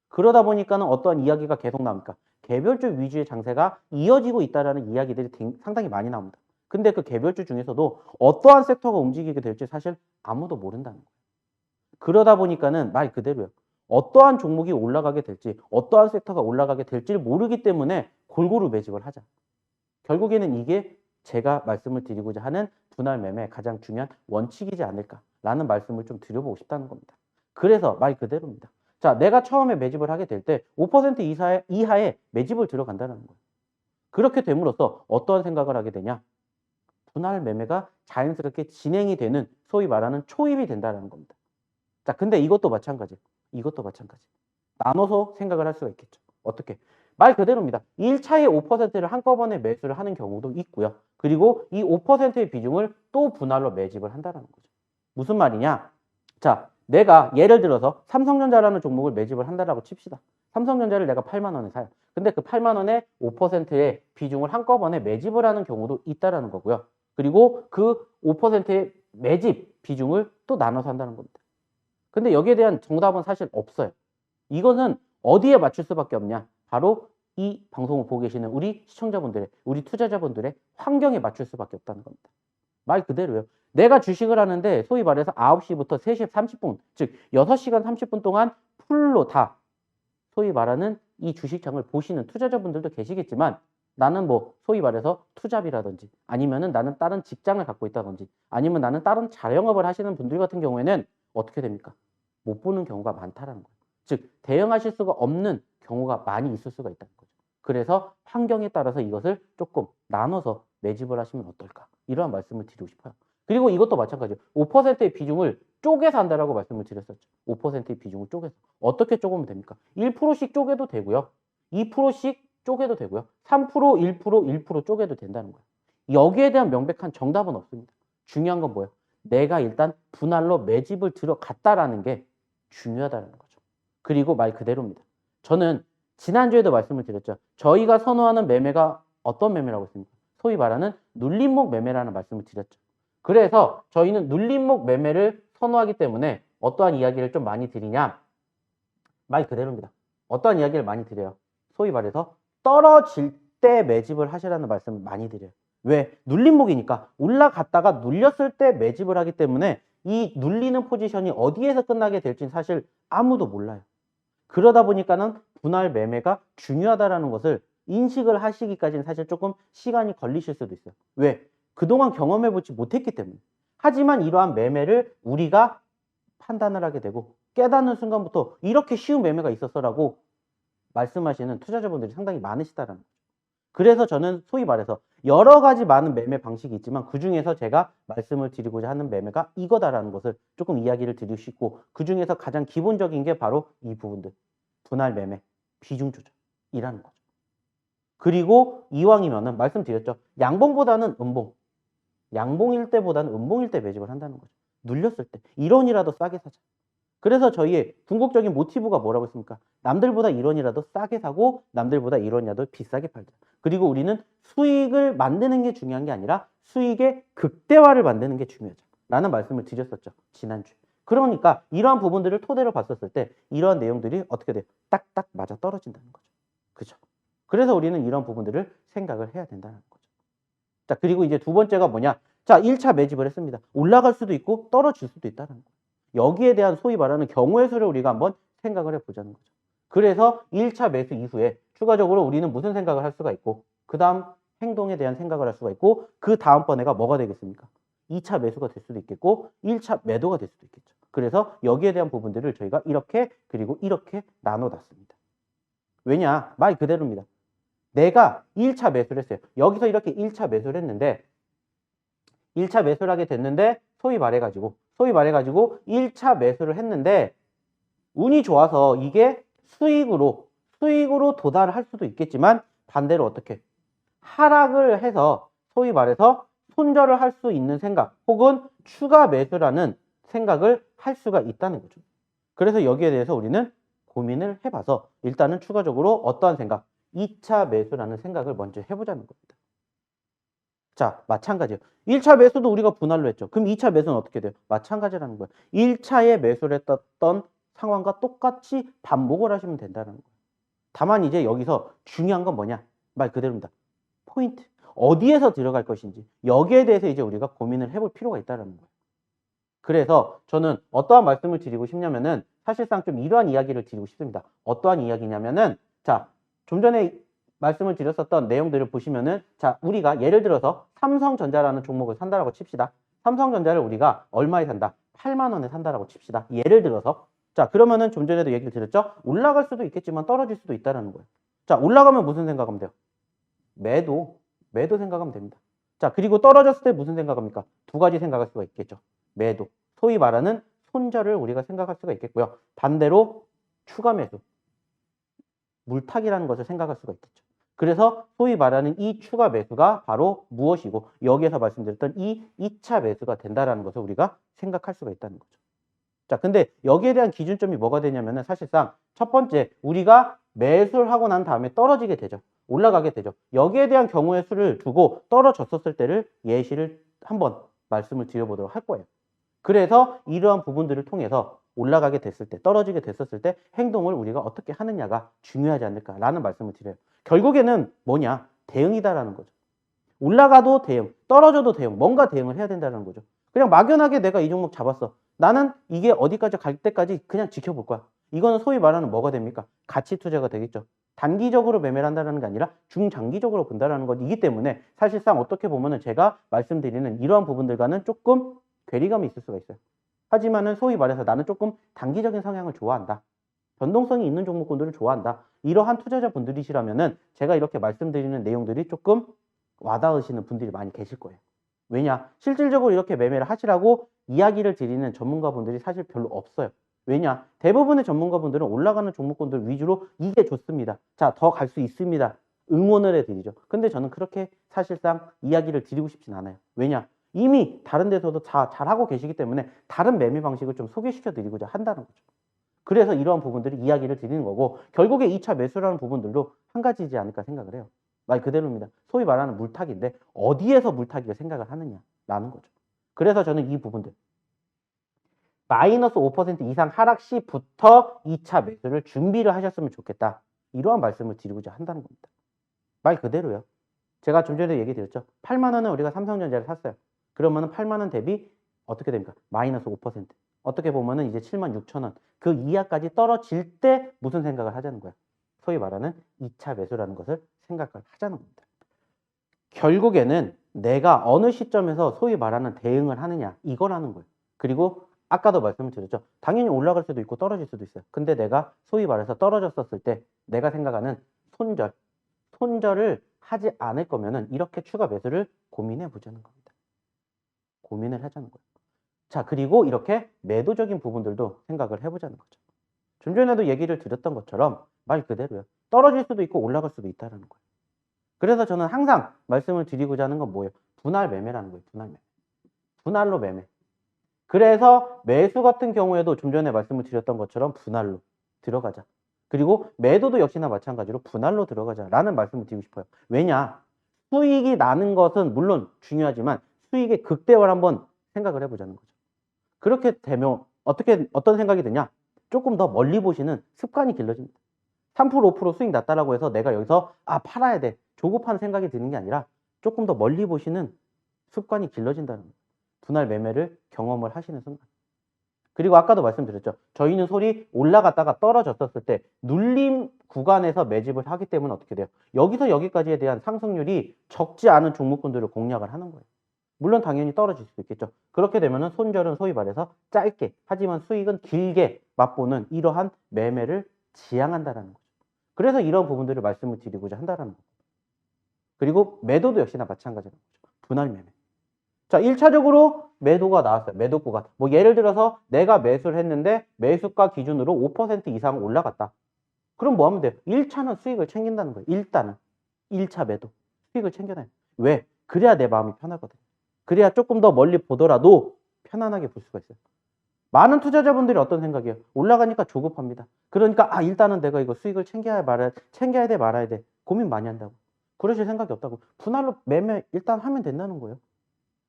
그러다 보니까는 어떠한 이야기가 계속 나옵니까? 개별주 위주의 장세가 이어지고 있다는 이야기들이 상당히 많이 나옵니다. 근데 그 개별주 중에서도 어떠한 섹터가 움직이게 될지 사실 아무도 모른다는 거예요. 그러다 보니까는 말 그대로요. 어떠한 종목이 올라가게 될지, 어떠한 섹터가 올라가게 될지를 모르기 때문에 골고루 매집을 하자. 결국에는 이게 제가 말씀을 드리고자 하는 분할 매매의 가장 중요한 원칙이지 않을까라는 말씀을 좀 드려보고 싶다는 겁니다. 그래서 말 그대로입니다. 자, 내가 처음에 매집을 하게 될 때 5% 이하의 매집을 들어간다는 거예요. 그렇게 됨으로써 어떠한 생각을 하게 되냐? 분할 매매가 자연스럽게 진행이 되는 소위 말하는 초입이 된다는 겁니다. 자, 근데 이것도 마찬가지. 이것도 마찬가지. 나눠서 생각을 할 수가 있겠죠. 어떻게? 말 그대로입니다. 1차의 5%를 한꺼번에 매수를 하는 경우도 있고요. 그리고 이 5%의 비중을 또 분할로 매집을 한다는 거죠. 무슨 말이냐? 자, 내가 예를 들어서 삼성전자라는 종목을 매집을 한다라고 칩시다. 삼성전자를 내가 8만 원에 사요. 근데 그 8만 원에 5%의 비중을 한꺼번에 매집을 하는 경우도 있다라는 거고요. 그리고 그 5%의 매집 비중을 또 나눠서 한다는 겁니다. 근데 여기에 대한 정답은 사실 없어요. 이거는 어디에 맞출 수밖에 없냐? 바로 이 방송을 보고 계시는 우리 시청자분들의, 우리 투자자분들의 환경에 맞출 수밖에 없다는 겁니다. 말 그대로요. 내가 주식을 하는데 소위 말해서 9시부터 3시 30분, 즉 6시간 30분 동안 풀로 다 소위 말하는 이 주식창을 보시는 투자자분들도 계시겠지만 나는 뭐 소위 말해서 투잡이라든지 아니면은 나는 다른 직장을 갖고 있다든지 아니면 나는 다른 자영업을 하시는 분들 같은 경우에는 어떻게 됩니까? 못 보는 경우가 많다라는 거예요. 즉 대응하실 수가 없는 경우가 많이 있을 수가 있다는 거죠. 그래서 환경에 따라서 이것을 조금 나눠서 매집을 하시면 어떨까? 이러한 말씀을 드리고 싶어요. 그리고 이것도 마찬가지예요. 5%의 비중을 쪼개서 한다라고 말씀을 드렸었죠. 5%의 비중을 쪼개서. 어떻게 쪼개면 됩니까? 1%씩 쪼개도 되고요. 2%씩 쪼개도 되고요. 3%, 1%, 1% 쪼개도 된다는 거예요. 여기에 대한 명백한 정답은 없습니다. 중요한 건 뭐예요? 내가 일단 분할로 매집을 들어갔다라는 게 중요하다는 거죠. 그리고 말 그대로입니다. 저는 지난주에도 말씀을 드렸죠. 저희가 선호하는 매매가 어떤 매매라고 했습니까? 소위 말하는 눌림목 매매라는 말씀을 드렸죠. 그래서 저희는 눌림목 매매를 선호하기 때문에 어떠한 이야기를 좀 많이 드리냐? 말 그대로입니다. 어떠한 이야기를 많이 드려요? 소위 말해서 떨어질 때 매집을 하시라는 말씀을 많이 드려요. 왜? 눌림목이니까 올라갔다가 눌렸을 때 매집을 하기 때문에 이 눌리는 포지션이 어디에서 끝나게 될지는 사실 아무도 몰라요. 그러다 보니까는 분할 매매가 중요하다는 것을 인식을 하시기까지는 사실 조금 시간이 걸리실 수도 있어요. 왜? 그동안 경험해보지 못했기 때문에. 하지만 이러한 매매를 우리가 판단을 하게 되고 깨닫는 순간부터 이렇게 쉬운 매매가 있었어라고 말씀하시는 투자자분들이 상당히 많으시다는 거죠. 그래서 저는 소위 말해서 여러 가지 많은 매매 방식이 있지만 그중에서 제가 말씀을 드리고자 하는 매매가 이거다라는 것을 조금 이야기를 드리고 싶고 그중에서 가장 기본적인 게 바로 이 부분들. 분할 매매, 비중 조절이라는 거죠. 그리고 이왕이면은 말씀드렸죠. 양봉보다는 음봉. 양봉일 때보다는 음봉일 때 매집을 한다는 거죠. 눌렸을 때 1원이라도 싸게 사자. 그래서 저희의 궁극적인 모티브가 뭐라고 했습니까? 남들보다 1원이라도 싸게 사고 남들보다 1원이라도 비싸게 팔자. 그리고 우리는 수익을 만드는 게 중요한 게 아니라 수익의 극대화를 만드는 게 중요하죠. 라는 말씀을 드렸었죠. 지난주에. 그러니까 이러한 부분들을 토대로 봤었을 때 이러한 내용들이 어떻게 돼요? 딱딱 맞아 떨어진다는 거죠. 그죠? 그래서 우리는 이런 부분들을 생각을 해야 된다는 거죠. 자, 그리고 이제 두 번째가 뭐냐? 자, 1차 매집을 했습니다. 올라갈 수도 있고 떨어질 수도 있다는 거예요. 여기에 대한 소위 말하는 경우의 수를 우리가 한번 생각을 해보자는 거죠. 그래서 1차 매수 이후에 추가적으로 우리는 무슨 생각을 할 수가 있고 그 다음 행동에 대한 생각을 할 수가 있고 그 다음번에가 뭐가 되겠습니까? 2차 매수가 될 수도 있겠고 1차 매도가 될 수도 있겠죠. 그래서 여기에 대한 부분들을 저희가 이렇게 그리고 이렇게 나눠놨습니다. 왜냐? 말 그대로입니다. 내가 1차 매수를 했어요. 여기서 이렇게 1차 매수를 했는데 1차 매수를 하게 됐는데 소위 말해가지고 1차 매수를 했는데 운이 좋아서 이게 수익으로 도달을 할 수도 있겠지만 반대로 어떻게 하락을 해서 소위 말해서 손절을 할 수 있는 생각 혹은 추가 매수라는 생각을 할 수가 있다는 거죠. 그래서 여기에 대해서 우리는 고민을 해봐서 일단은 추가적으로 어떠한 생각 2차 매수라는 생각을 먼저 해보자는 겁니다. 자, 마찬가지예요. 1차 매수도 우리가 분할로 했죠. 그럼 2차 매수는 어떻게 돼요? 마찬가지라는 거예요. 1차에 매수를 했던 상황과 똑같이 반복을 하시면 된다는 거예요. 다만 이제 여기서 중요한 건 뭐냐? 말 그대로입니다. 포인트. 어디에서 들어갈 것인지 여기에 대해서 이제 우리가 고민을 해볼 필요가 있다는 거예요. 그래서 저는 어떠한 말씀을 드리고 싶냐면은 사실상 좀 이러한 이야기를 드리고 싶습니다. 어떠한 이야기냐면은 자, 좀 전에 말씀을 드렸었던 내용들을 보시면은 자, 우리가 예를 들어서 삼성전자라는 종목을 산다라고 칩시다. 삼성전자를 우리가 얼마에 산다? 8만 원에 산다라고 칩시다. 예를 들어서 자, 그러면은 좀 전에도 얘기를 드렸죠? 올라갈 수도 있겠지만 떨어질 수도 있다는 거예요. 자, 올라가면 무슨 생각하면 돼요? 매도 생각하면 됩니다. 자, 그리고 떨어졌을 때 무슨 생각합니까? 두 가지 생각할 수가 있겠죠. 매도. 소위 말하는 손절을 우리가 생각할 수가 있겠고요. 반대로 추가 매수. 물타기라는 것을 생각할 수가 있겠죠. 그래서 소위 말하는 이 추가 매수가 바로 무엇이고 여기에서 말씀드렸던 이 2차 매수가 된다라는 것을 우리가 생각할 수가 있다는 거죠. 자, 근데 여기에 대한 기준점이 뭐가 되냐면은 사실상 첫 번째 우리가 매수를 하고 난 다음에 떨어지게 되죠. 올라가게 되죠. 여기에 대한 경우의 수를 두고 떨어졌었을 때를 예시를 한번 말씀을 드려보도록 할 거예요. 그래서 이러한 부분들을 통해서 올라가게 됐을 때, 떨어지게 됐었을 때 행동을 우리가 어떻게 하느냐가 중요하지 않을까라는 말씀을 드려요. 결국에는 뭐냐? 대응이다라는 거죠. 올라가도 대응, 떨어져도 대응, 뭔가 대응을 해야 된다는 거죠. 그냥 막연하게 내가 이 종목 잡았어. 나는 이게 어디까지 갈 때까지 그냥 지켜볼 거야. 이거는 소위 말하는 뭐가 됩니까? 가치 투자가 되겠죠. 단기적으로 매매를 한다는 게 아니라 중장기적으로 본다는 것이기 때문에 사실상 어떻게 보면은 제가 말씀드리는 이러한 부분들과는 조금 괴리감이 있을 수가 있어요. 하지만은 소위 말해서 나는 조금 단기적인 성향을 좋아한다. 변동성이 있는 종목군들을 좋아한다. 이러한 투자자분들이시라면은 제가 이렇게 말씀드리는 내용들이 조금 와닿으시는 분들이 많이 계실 거예요. 왜냐? 실질적으로 이렇게 매매를 하시라고 이야기를 드리는 전문가분들이 사실 별로 없어요. 왜냐? 대부분의 전문가분들은 올라가는 종목군들 위주로 이게 좋습니다. 자, 더 갈 수 있습니다. 응원을 해드리죠. 근데 저는 그렇게 사실상 이야기를 드리고 싶진 않아요. 왜냐? 이미 다른 데서도 다 잘하고 계시기 때문에 다른 매매 방식을 좀 소개시켜 드리고자 한다는 거죠. 그래서 이러한 부분들이 이야기를 드리는 거고 결국에 2차 매수라는 부분들도 한 가지지 않을까 생각을 해요. 말 그대로입니다. 소위 말하는 물타기인데 어디에서 물타기를 생각을 하느냐라는 거죠. 그래서 저는 이 부분들 마이너스 5% 이상 하락 시부터 2차 매수를 준비를 하셨으면 좋겠다. 이러한 말씀을 드리고자 한다는 겁니다. 말 그대로요. 제가 좀 전에 얘기 드렸죠. 8만 원은 우리가 삼성전자를 샀어요. 그러면은 8만 원 대비 어떻게 됩니까? 마이너스 5%. 어떻게 보면은 이제 7만 6천 원. 그 이하까지 떨어질 때 무슨 생각을 하자는 거야? 소위 말하는 2차 매수라는 것을 생각을 하자는 겁니다. 결국에는 내가 어느 시점에서 소위 말하는 대응을 하느냐 이거라는 거예요. 그리고 아까도 말씀을 드렸죠. 당연히 올라갈 수도 있고 떨어질 수도 있어요. 근데 내가 소위 말해서 떨어졌었을 때 내가 생각하는 손절을 하지 않을 거면은 이렇게 추가 매수를 고민해 보자는 겁니다. 고민을 하자는 거예요. 자, 그리고 이렇게 매도적인 부분들도 생각을 해보자는 거죠. 좀 전에도 얘기를 드렸던 것처럼 말 그대로요. 떨어질 수도 있고 올라갈 수도 있다는 거예요. 그래서 저는 항상 말씀을 드리고자 하는 건 뭐예요? 분할 매매라는 거예요. 분할 매매. 분할로 매매. 그래서 매수 같은 경우에도 좀 전에 말씀을 드렸던 것처럼 분할로 들어가자. 그리고 매도도 역시나 마찬가지로 분할로 들어가자라는 말씀을 드리고 싶어요. 왜냐? 수익이 나는 것은 물론 중요하지만 수익의 극대화를 한번 생각을 해보자는 거죠. 그렇게 되면 어떤 생각이 드냐? 조금 더 멀리 보시는 습관이 길러집니다. 3% 5% 수익 났다라고 해서 내가 여기서 팔아야 돼. 조급한 생각이 드는 게 아니라 조금 더 멀리 보시는 습관이 길러진다는 거예요. 분할 매매를 경험을 하시는 순간. 그리고 아까도 말씀드렸죠. 저희는 솔이 올라갔다가 떨어졌었을 때 눌림 구간에서 매집을 하기 때문에 어떻게 돼요? 여기서 여기까지에 대한 상승률이 적지 않은 종목군들을 공략을 하는 거예요. 물론 당연히 떨어질 수도 있겠죠. 그렇게 되면은 손절은 소위 말해서 짧게 하지만 수익은 길게 맛보는 이러한 매매를 지향한다라는 거죠. 그래서 이런 부분들을 말씀을 드리고자 한다라는 거죠. 그리고 매도도 역시나 마찬가지라는 거죠. 분할 매매. 자, 1차적으로 매도가 나왔어요. 매도 구간. 뭐 예를 들어서 내가 매수를 했는데 매수가 기준으로 5% 이상 올라갔다. 그럼 뭐 하면 돼요? 1차는 수익을 챙긴다는 거예요. 일단은 1차 매도. 수익을 챙겨놔요. 왜? 그래야 내 마음이 편하거든요. 그래야 조금 더 멀리 보더라도 편안하게 볼 수가 있어요. 많은 투자자분들이 어떤 생각이에요? 올라가니까 조급합니다. 그러니까 일단은 내가 이거 수익을 챙겨야 돼 말아야 돼. 고민 많이 한다고. 그러실 생각이 없다고. 분할로 매매 일단 하면 된다는 거예요.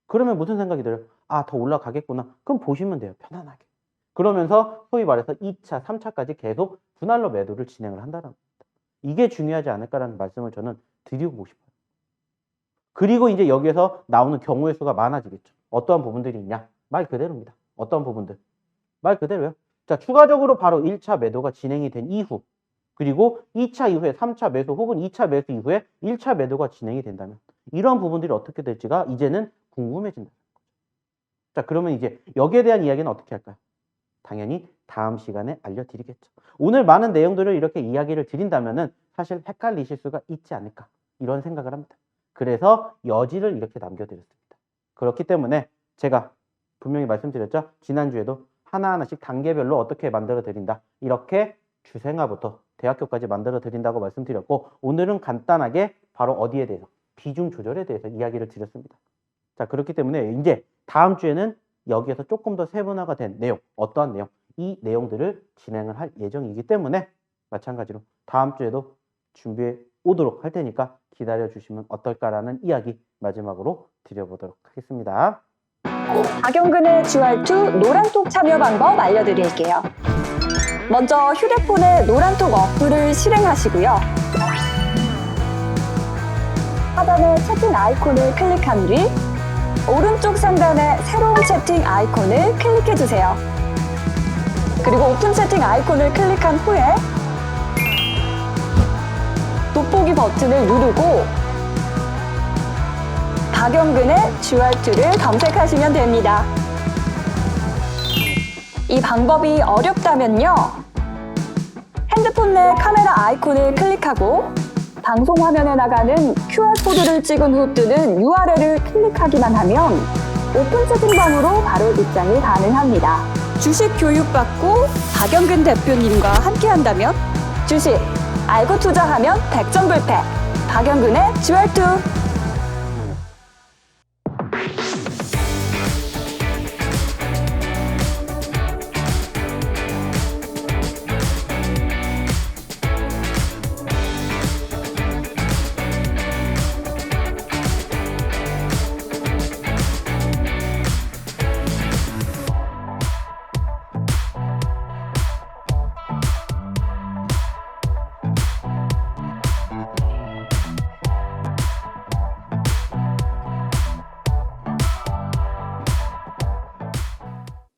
그러면 무슨 생각이 들어요? 더 올라가겠구나. 그럼 보시면 돼요. 편안하게. 그러면서 소위 말해서 2차, 3차까지 계속 분할로 매도를 진행을 한다는 겁니다. 이게 중요하지 않을까라는 말씀을 저는 드리고 싶어요. 그리고 이제 여기에서 나오는 경우의 수가 많아지겠죠. 어떠한 부분들이 있냐? 말 그대로입니다. 어떠한 부분들? 말 그대로요. 자, 추가적으로 바로 1차 매도가 진행이 된 이후 그리고 2차 이후에 3차 매수 혹은 2차 매수 이후에 1차 매도가 진행이 된다면 이러한 부분들이 어떻게 될지가 이제는 궁금해진다. 자, 그러면 이제 여기에 대한 이야기는 어떻게 할까요? 당연히 다음 시간에 알려드리겠죠. 오늘 많은 내용들을 이렇게 이야기를 드린다면은 사실 헷갈리실 수가 있지 않을까 이런 생각을 합니다. 그래서 여지를 이렇게 남겨드렸습니다. 그렇기 때문에 제가 분명히 말씀드렸죠. 지난주에도 하나하나씩 단계별로 어떻게 만들어 드린다. 이렇게 주생아부터 대학교까지 만들어 드린다고 말씀드렸고, 오늘은 간단하게 바로 어디에 대해서, 비중 조절에 대해서 이야기를 드렸습니다. 자, 그렇기 때문에 이제 다음 주에는 여기에서 조금 더 세분화가 된 내용, 어떠한 내용, 이 내용들을 진행을 할 예정이기 때문에 마찬가지로 다음 주에도 준비해 오도록 할 테니까 기다려 주시면 어떨까라는 이야기 마지막으로 드려보도록 하겠습니다. 박영근의 주알투 노란톡 참여 방법 알려드릴게요. 먼저 휴대폰에 노란톡 어플을 실행하시고요. 하단의 채팅 아이콘을 클릭한 뒤 오른쪽 상단의 새로운 채팅 아이콘을 클릭해주세요. 그리고 오픈 채팅 아이콘을 클릭한 후에 돋보기 버튼을 누르고 박영근의 주알투를 검색하시면 됩니다. 이 방법이 어렵다면요. 핸드폰 내 카메라 아이콘을 클릭하고 방송 화면에 나가는 QR코드를 찍은 후 뜨는 URL을 클릭하기만 하면 오픈 채팅방으로 바로 입장이 가능합니다. 주식 교육받고 박영근 대표님과 함께한다면 주식, 알고 투자하면 백전불패. 박영근의 주알투.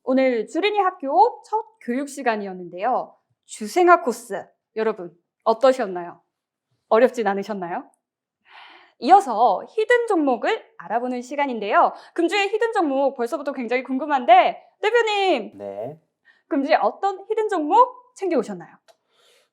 오늘 주린이 학교 첫 교육 시간이었는데요. 주생아 코스, 여러분 어떠셨나요? 어렵진 않으셨나요? 이어서 히든 종목을 알아보는 시간인데요. 금주의 히든 종목 벌써부터 굉장히 궁금한데 대표님, 네. 금주에 어떤 히든 종목 챙겨오셨나요?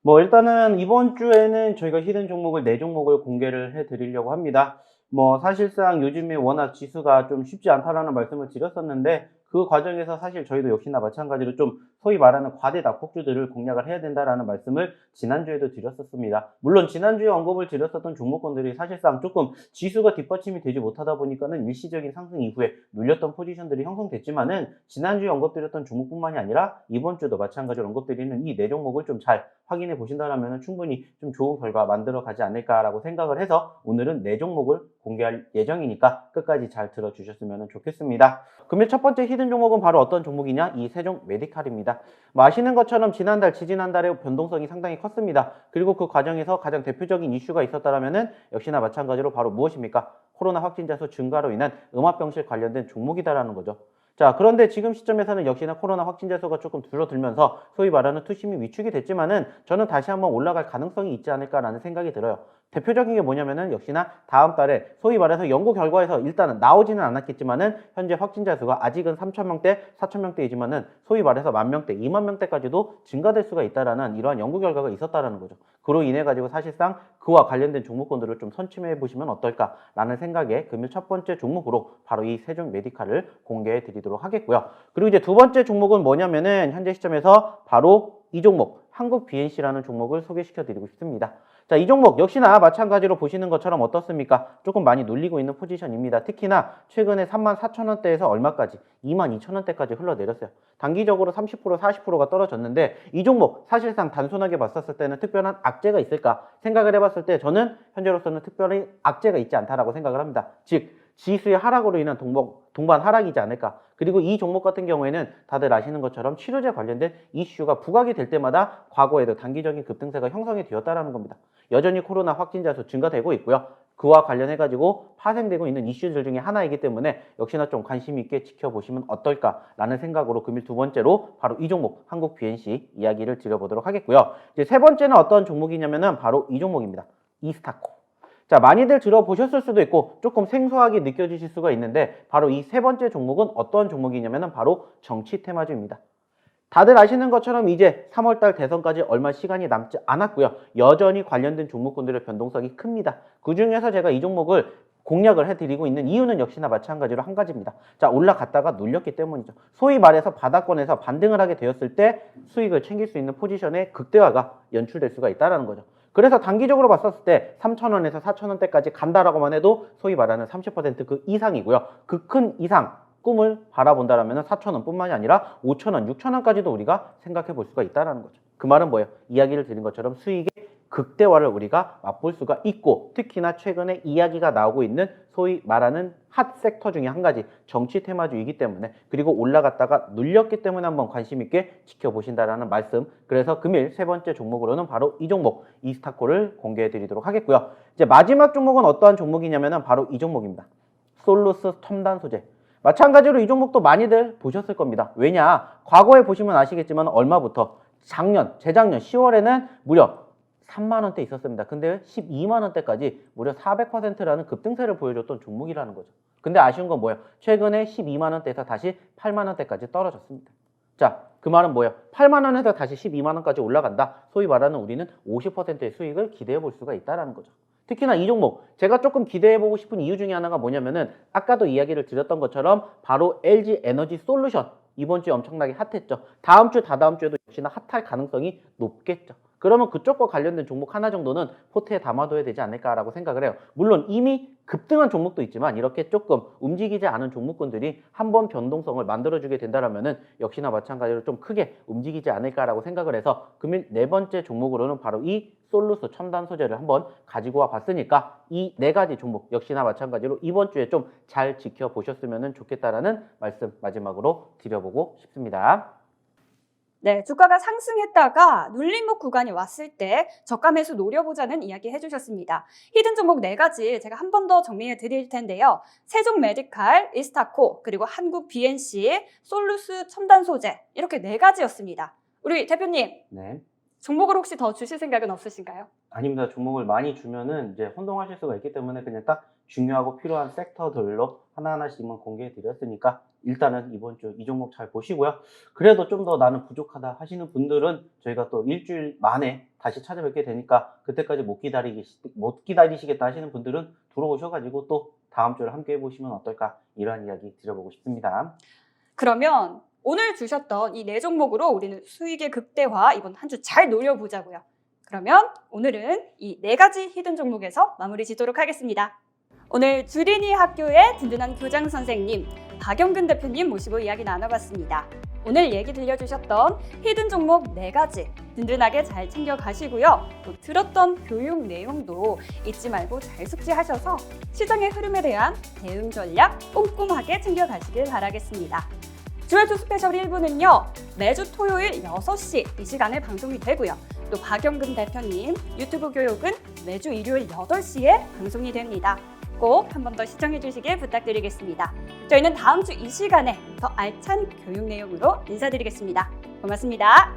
뭐 일단은 이번 주에는 저희가 히든 종목을 4종목을 공개를 해드리려고 합니다. 뭐 사실상 요즘에 워낙 지수가 좀 쉽지 않다라는 말씀을 드렸었는데, 그 과정에서 사실 저희도 역시나 마찬가지로 좀 소위 말하는 과대 낙폭주들을 공략을 해야 된다라는 말씀을 지난주에도 드렸었습니다. 물론 지난주에 언급을 드렸었던 종목군들이 사실상 조금 지수가 뒷받침이 되지 못하다 보니까는 일시적인 상승 이후에 눌렸던 포지션들이 형성됐지만은, 지난주에 언급드렸던 종목뿐만이 아니라 이번 주도 마찬가지로 언급드리는 이 4종목을 좀 잘 확인해 보신다면 충분히 좀 좋은 결과 만들어 가지 않을까라고 생각을 해서 오늘은 4종목을 공개할 예정이니까 끝까지 잘 들어주셨으면 좋겠습니다. 금일 첫 번째 히든 종목은 바로 어떤 종목이냐? 이 세종 메디칼입니다. 뭐 아시는 것처럼 지난달, 지지난달에 변동성이 상당히 컸습니다. 그리고 그 과정에서 가장 대표적인 이슈가 있었다면은 역시나 마찬가지로 바로 무엇입니까? 코로나 확진자 수 증가로 인한 음압병실 관련된 종목이다라는 거죠. 자, 그런데 지금 시점에서는 역시나 코로나 확진자 수가 조금 줄어들면서 소위 말하는 투심이 위축이 됐지만은 저는 다시 한번 올라갈 가능성이 있지 않을까라는 생각이 들어요. 대표적인 게 뭐냐면은 역시나 다음 달에 소위 말해서 연구 결과에서 일단은 나오지는 않았겠지만은 현재 확진자 수가 아직은 3,000명대, 4,000명대이지만은 소위 말해서 10,000명대, 20,000명대까지도 증가될 수가 있다라는 이러한 연구 결과가 있었다라는 거죠. 그로 인해 가지고 사실상 그와 관련된 종목군들을 좀 선침해 보시면 어떨까라는 생각에 금일 첫 번째 종목으로 바로 이 세종 메디칼을 공개해 드리도록 하겠고요. 그리고 이제 두 번째 종목은 뭐냐면은 현재 시점에서 바로 이 종목 한국 BNC라는 종목을 소개시켜 드리고 싶습니다. 자, 이 종목 역시나 마찬가지로 보시는 것처럼 어떻습니까? 조금 많이 눌리고 있는 포지션입니다. 특히나 최근에 34,000원대에서 얼마까지? 22,000원대까지 흘러내렸어요. 단기적으로 30%, 40%가 떨어졌는데 이 종목 사실상 단순하게 봤었을 때는 특별한 악재가 있을까 생각을 해봤을 때 저는 현재로서는 특별히 악재가 있지 않다라고 생각을 합니다. 즉 지수의 하락으로 인한 동반 하락이지 않을까. 그리고 이 종목 같은 경우에는 다들 아시는 것처럼 치료제 관련된 이슈가 부각이 될 때마다 과거에도 단기적인 급등세가 형성이 되었다라는 겁니다. 여전히 코로나 확진자 수 증가되고 있고요. 그와 관련해가지고 파생되고 있는 이슈들 중에 하나이기 때문에 역시나 좀 관심 있게 지켜보시면 어떨까라는 생각으로 금일 두 번째로 바로 이 종목 한국 BNC 이야기를 드려보도록 하겠고요. 이제 세 번째는 어떤 종목이냐면은 바로 이 종목입니다. 이스타코. 자, 많이들 들어보셨을 수도 있고 조금 생소하게 느껴지실 수가 있는데 바로 이 세 번째 종목은 어떤 종목이냐면 바로 정치 테마주입니다. 다들 아시는 것처럼 이제 3월달 대선까지 얼마 시간이 남지 않았고요. 여전히 관련된 종목군들의 변동성이 큽니다. 그 중에서 제가 이 종목을 공략을 해드리고 있는 이유는 역시나 마찬가지로 한 가지입니다. 자, 올라갔다가 눌렸기 때문이죠. 소위 말해서 바닥권에서 반등을 하게 되었을 때 수익을 챙길 수 있는 포지션의 극대화가 연출될 수가 있다는 거죠. 그래서 단기적으로 봤었을 때 3,000원에서 4,000원대까지 간다라고만 해도 소위 말하는 30% 그 이상이고요. 그 큰 이상 꿈을 바라본다라면 4,000원 뿐만이 아니라 5,000원, 6,000원까지도 우리가 생각해 볼 수가 있다는 거죠. 그 말은 뭐예요? 이야기를 드린 것처럼 수익의 극대화를 우리가 맛볼 수가 있고, 특히나 최근에 이야기가 나오고 있는 소위 말하는 핫 섹터 중에 한 가지 정치 테마주이기 때문에, 그리고 올라갔다가 눌렸기 때문에 한번 관심 있게 지켜보신다라는 말씀. 그래서 금일 세 번째 종목으로는 바로 이 종목 이스타코를 공개해 드리도록 하겠고요. 이제 마지막 종목은 어떠한 종목이냐면은 바로 이 종목입니다. 솔루스 첨단 소재. 마찬가지로 이 종목도 많이들 보셨을 겁니다. 왜냐? 과거에 보시면 아시겠지만 얼마부터? 재작년 10월에는 무려 3만원대 있었습니다. 근데 12만원대까지 무려 400%라는 급등세를 보여줬던 종목이라는 거죠. 근데 아쉬운 건 뭐예요? 최근에 12만원대에서 다시 8만원대까지 떨어졌습니다. 자, 그 말은 뭐예요? 8만원에서 다시 12만원까지 올라간다. 소위 말하는 우리는 50%의 수익을 기대해 볼 수가 있다는 거죠. 특히나 이 종목, 제가 조금 기대해보고 싶은 이유 중에 하나가 뭐냐면은 아까도 이야기를 드렸던 것처럼 바로 LG 에너지 솔루션, 이번 주에 엄청나게 핫했죠. 다음 주, 다다음 주에도 역시나 핫할 가능성이 높겠죠. 그러면 그쪽과 관련된 종목 하나 정도는 포트에 담아둬야 되지 않을까라고 생각을 해요. 물론 이미 급등한 종목도 있지만 이렇게 조금 움직이지 않은 종목군들이 한번 변동성을 만들어주게 된다면은 역시나 마찬가지로 좀 크게 움직이지 않을까라고 생각을 해서 금일 네 번째 종목으로는 바로 이 솔루스 첨단 소재를 한번 가지고 와 봤으니까 이 네 가지 종목 역시나 마찬가지로 이번 주에 좀 잘 지켜보셨으면 좋겠다라는 말씀 마지막으로 드려보고 싶습니다. 네, 주가가 상승했다가 눌림목 구간이 왔을 때 저가 매수 노려보자는 이야기 해주셨습니다. 히든 종목 4가지 제가 한 번 더 정리해 드릴 텐데요. 세종 메디칼, 이스타코, 그리고 한국 BNC, 솔루스 첨단 소재, 이렇게 4가지였습니다. 우리 대표님, 네. 종목을 혹시 더 주실 생각은 없으신가요? 아닙니다. 종목을 많이 주면은 이제 혼동하실 수가 있기 때문에 그냥 딱 중요하고 필요한 섹터들로 하나하나씩만 공개해 드렸으니까 일단은 이번 주 이 종목 잘 보시고요. 그래도 좀 더 나는 부족하다 하시는 분들은 저희가 또 일주일 만에 다시 찾아뵙게 되니까 그때까지 못 기다리시겠다 하시는 분들은 들어오셔가지고 또 다음 주를 함께 해보시면 어떨까, 이런 이야기 드려보고 싶습니다. 그러면 오늘 주셨던 이 4종목으로 우리는 수익의 극대화 이번 한 주 잘 노려보자고요. 그러면 오늘은 이 4가지 히든 종목에서 마무리 짓도록 하겠습니다. 오늘 주린이 학교의 든든한 교장 선생님 박영근 대표님 모시고 이야기 나눠봤습니다. 오늘 얘기 들려주셨던 히든 종목 4가지 든든하게 잘 챙겨가시고요. 또 들었던 교육 내용도 잊지 말고 잘 숙지하셔서 시장의 흐름에 대한 대응 전략 꼼꼼하게 챙겨가시길 바라겠습니다. 주얼투 스페셜 1부는요. 매주 토요일 6시 이 시간에 방송이 되고요. 또 박영근 대표님 유튜브 교육은 매주 일요일 8시에 방송이 됩니다. 꼭 한 번 더 시청해 주시길 부탁드리겠습니다. 저희는 다음 주 이 시간에 더 알찬 교육 내용으로 인사드리겠습니다. 고맙습니다.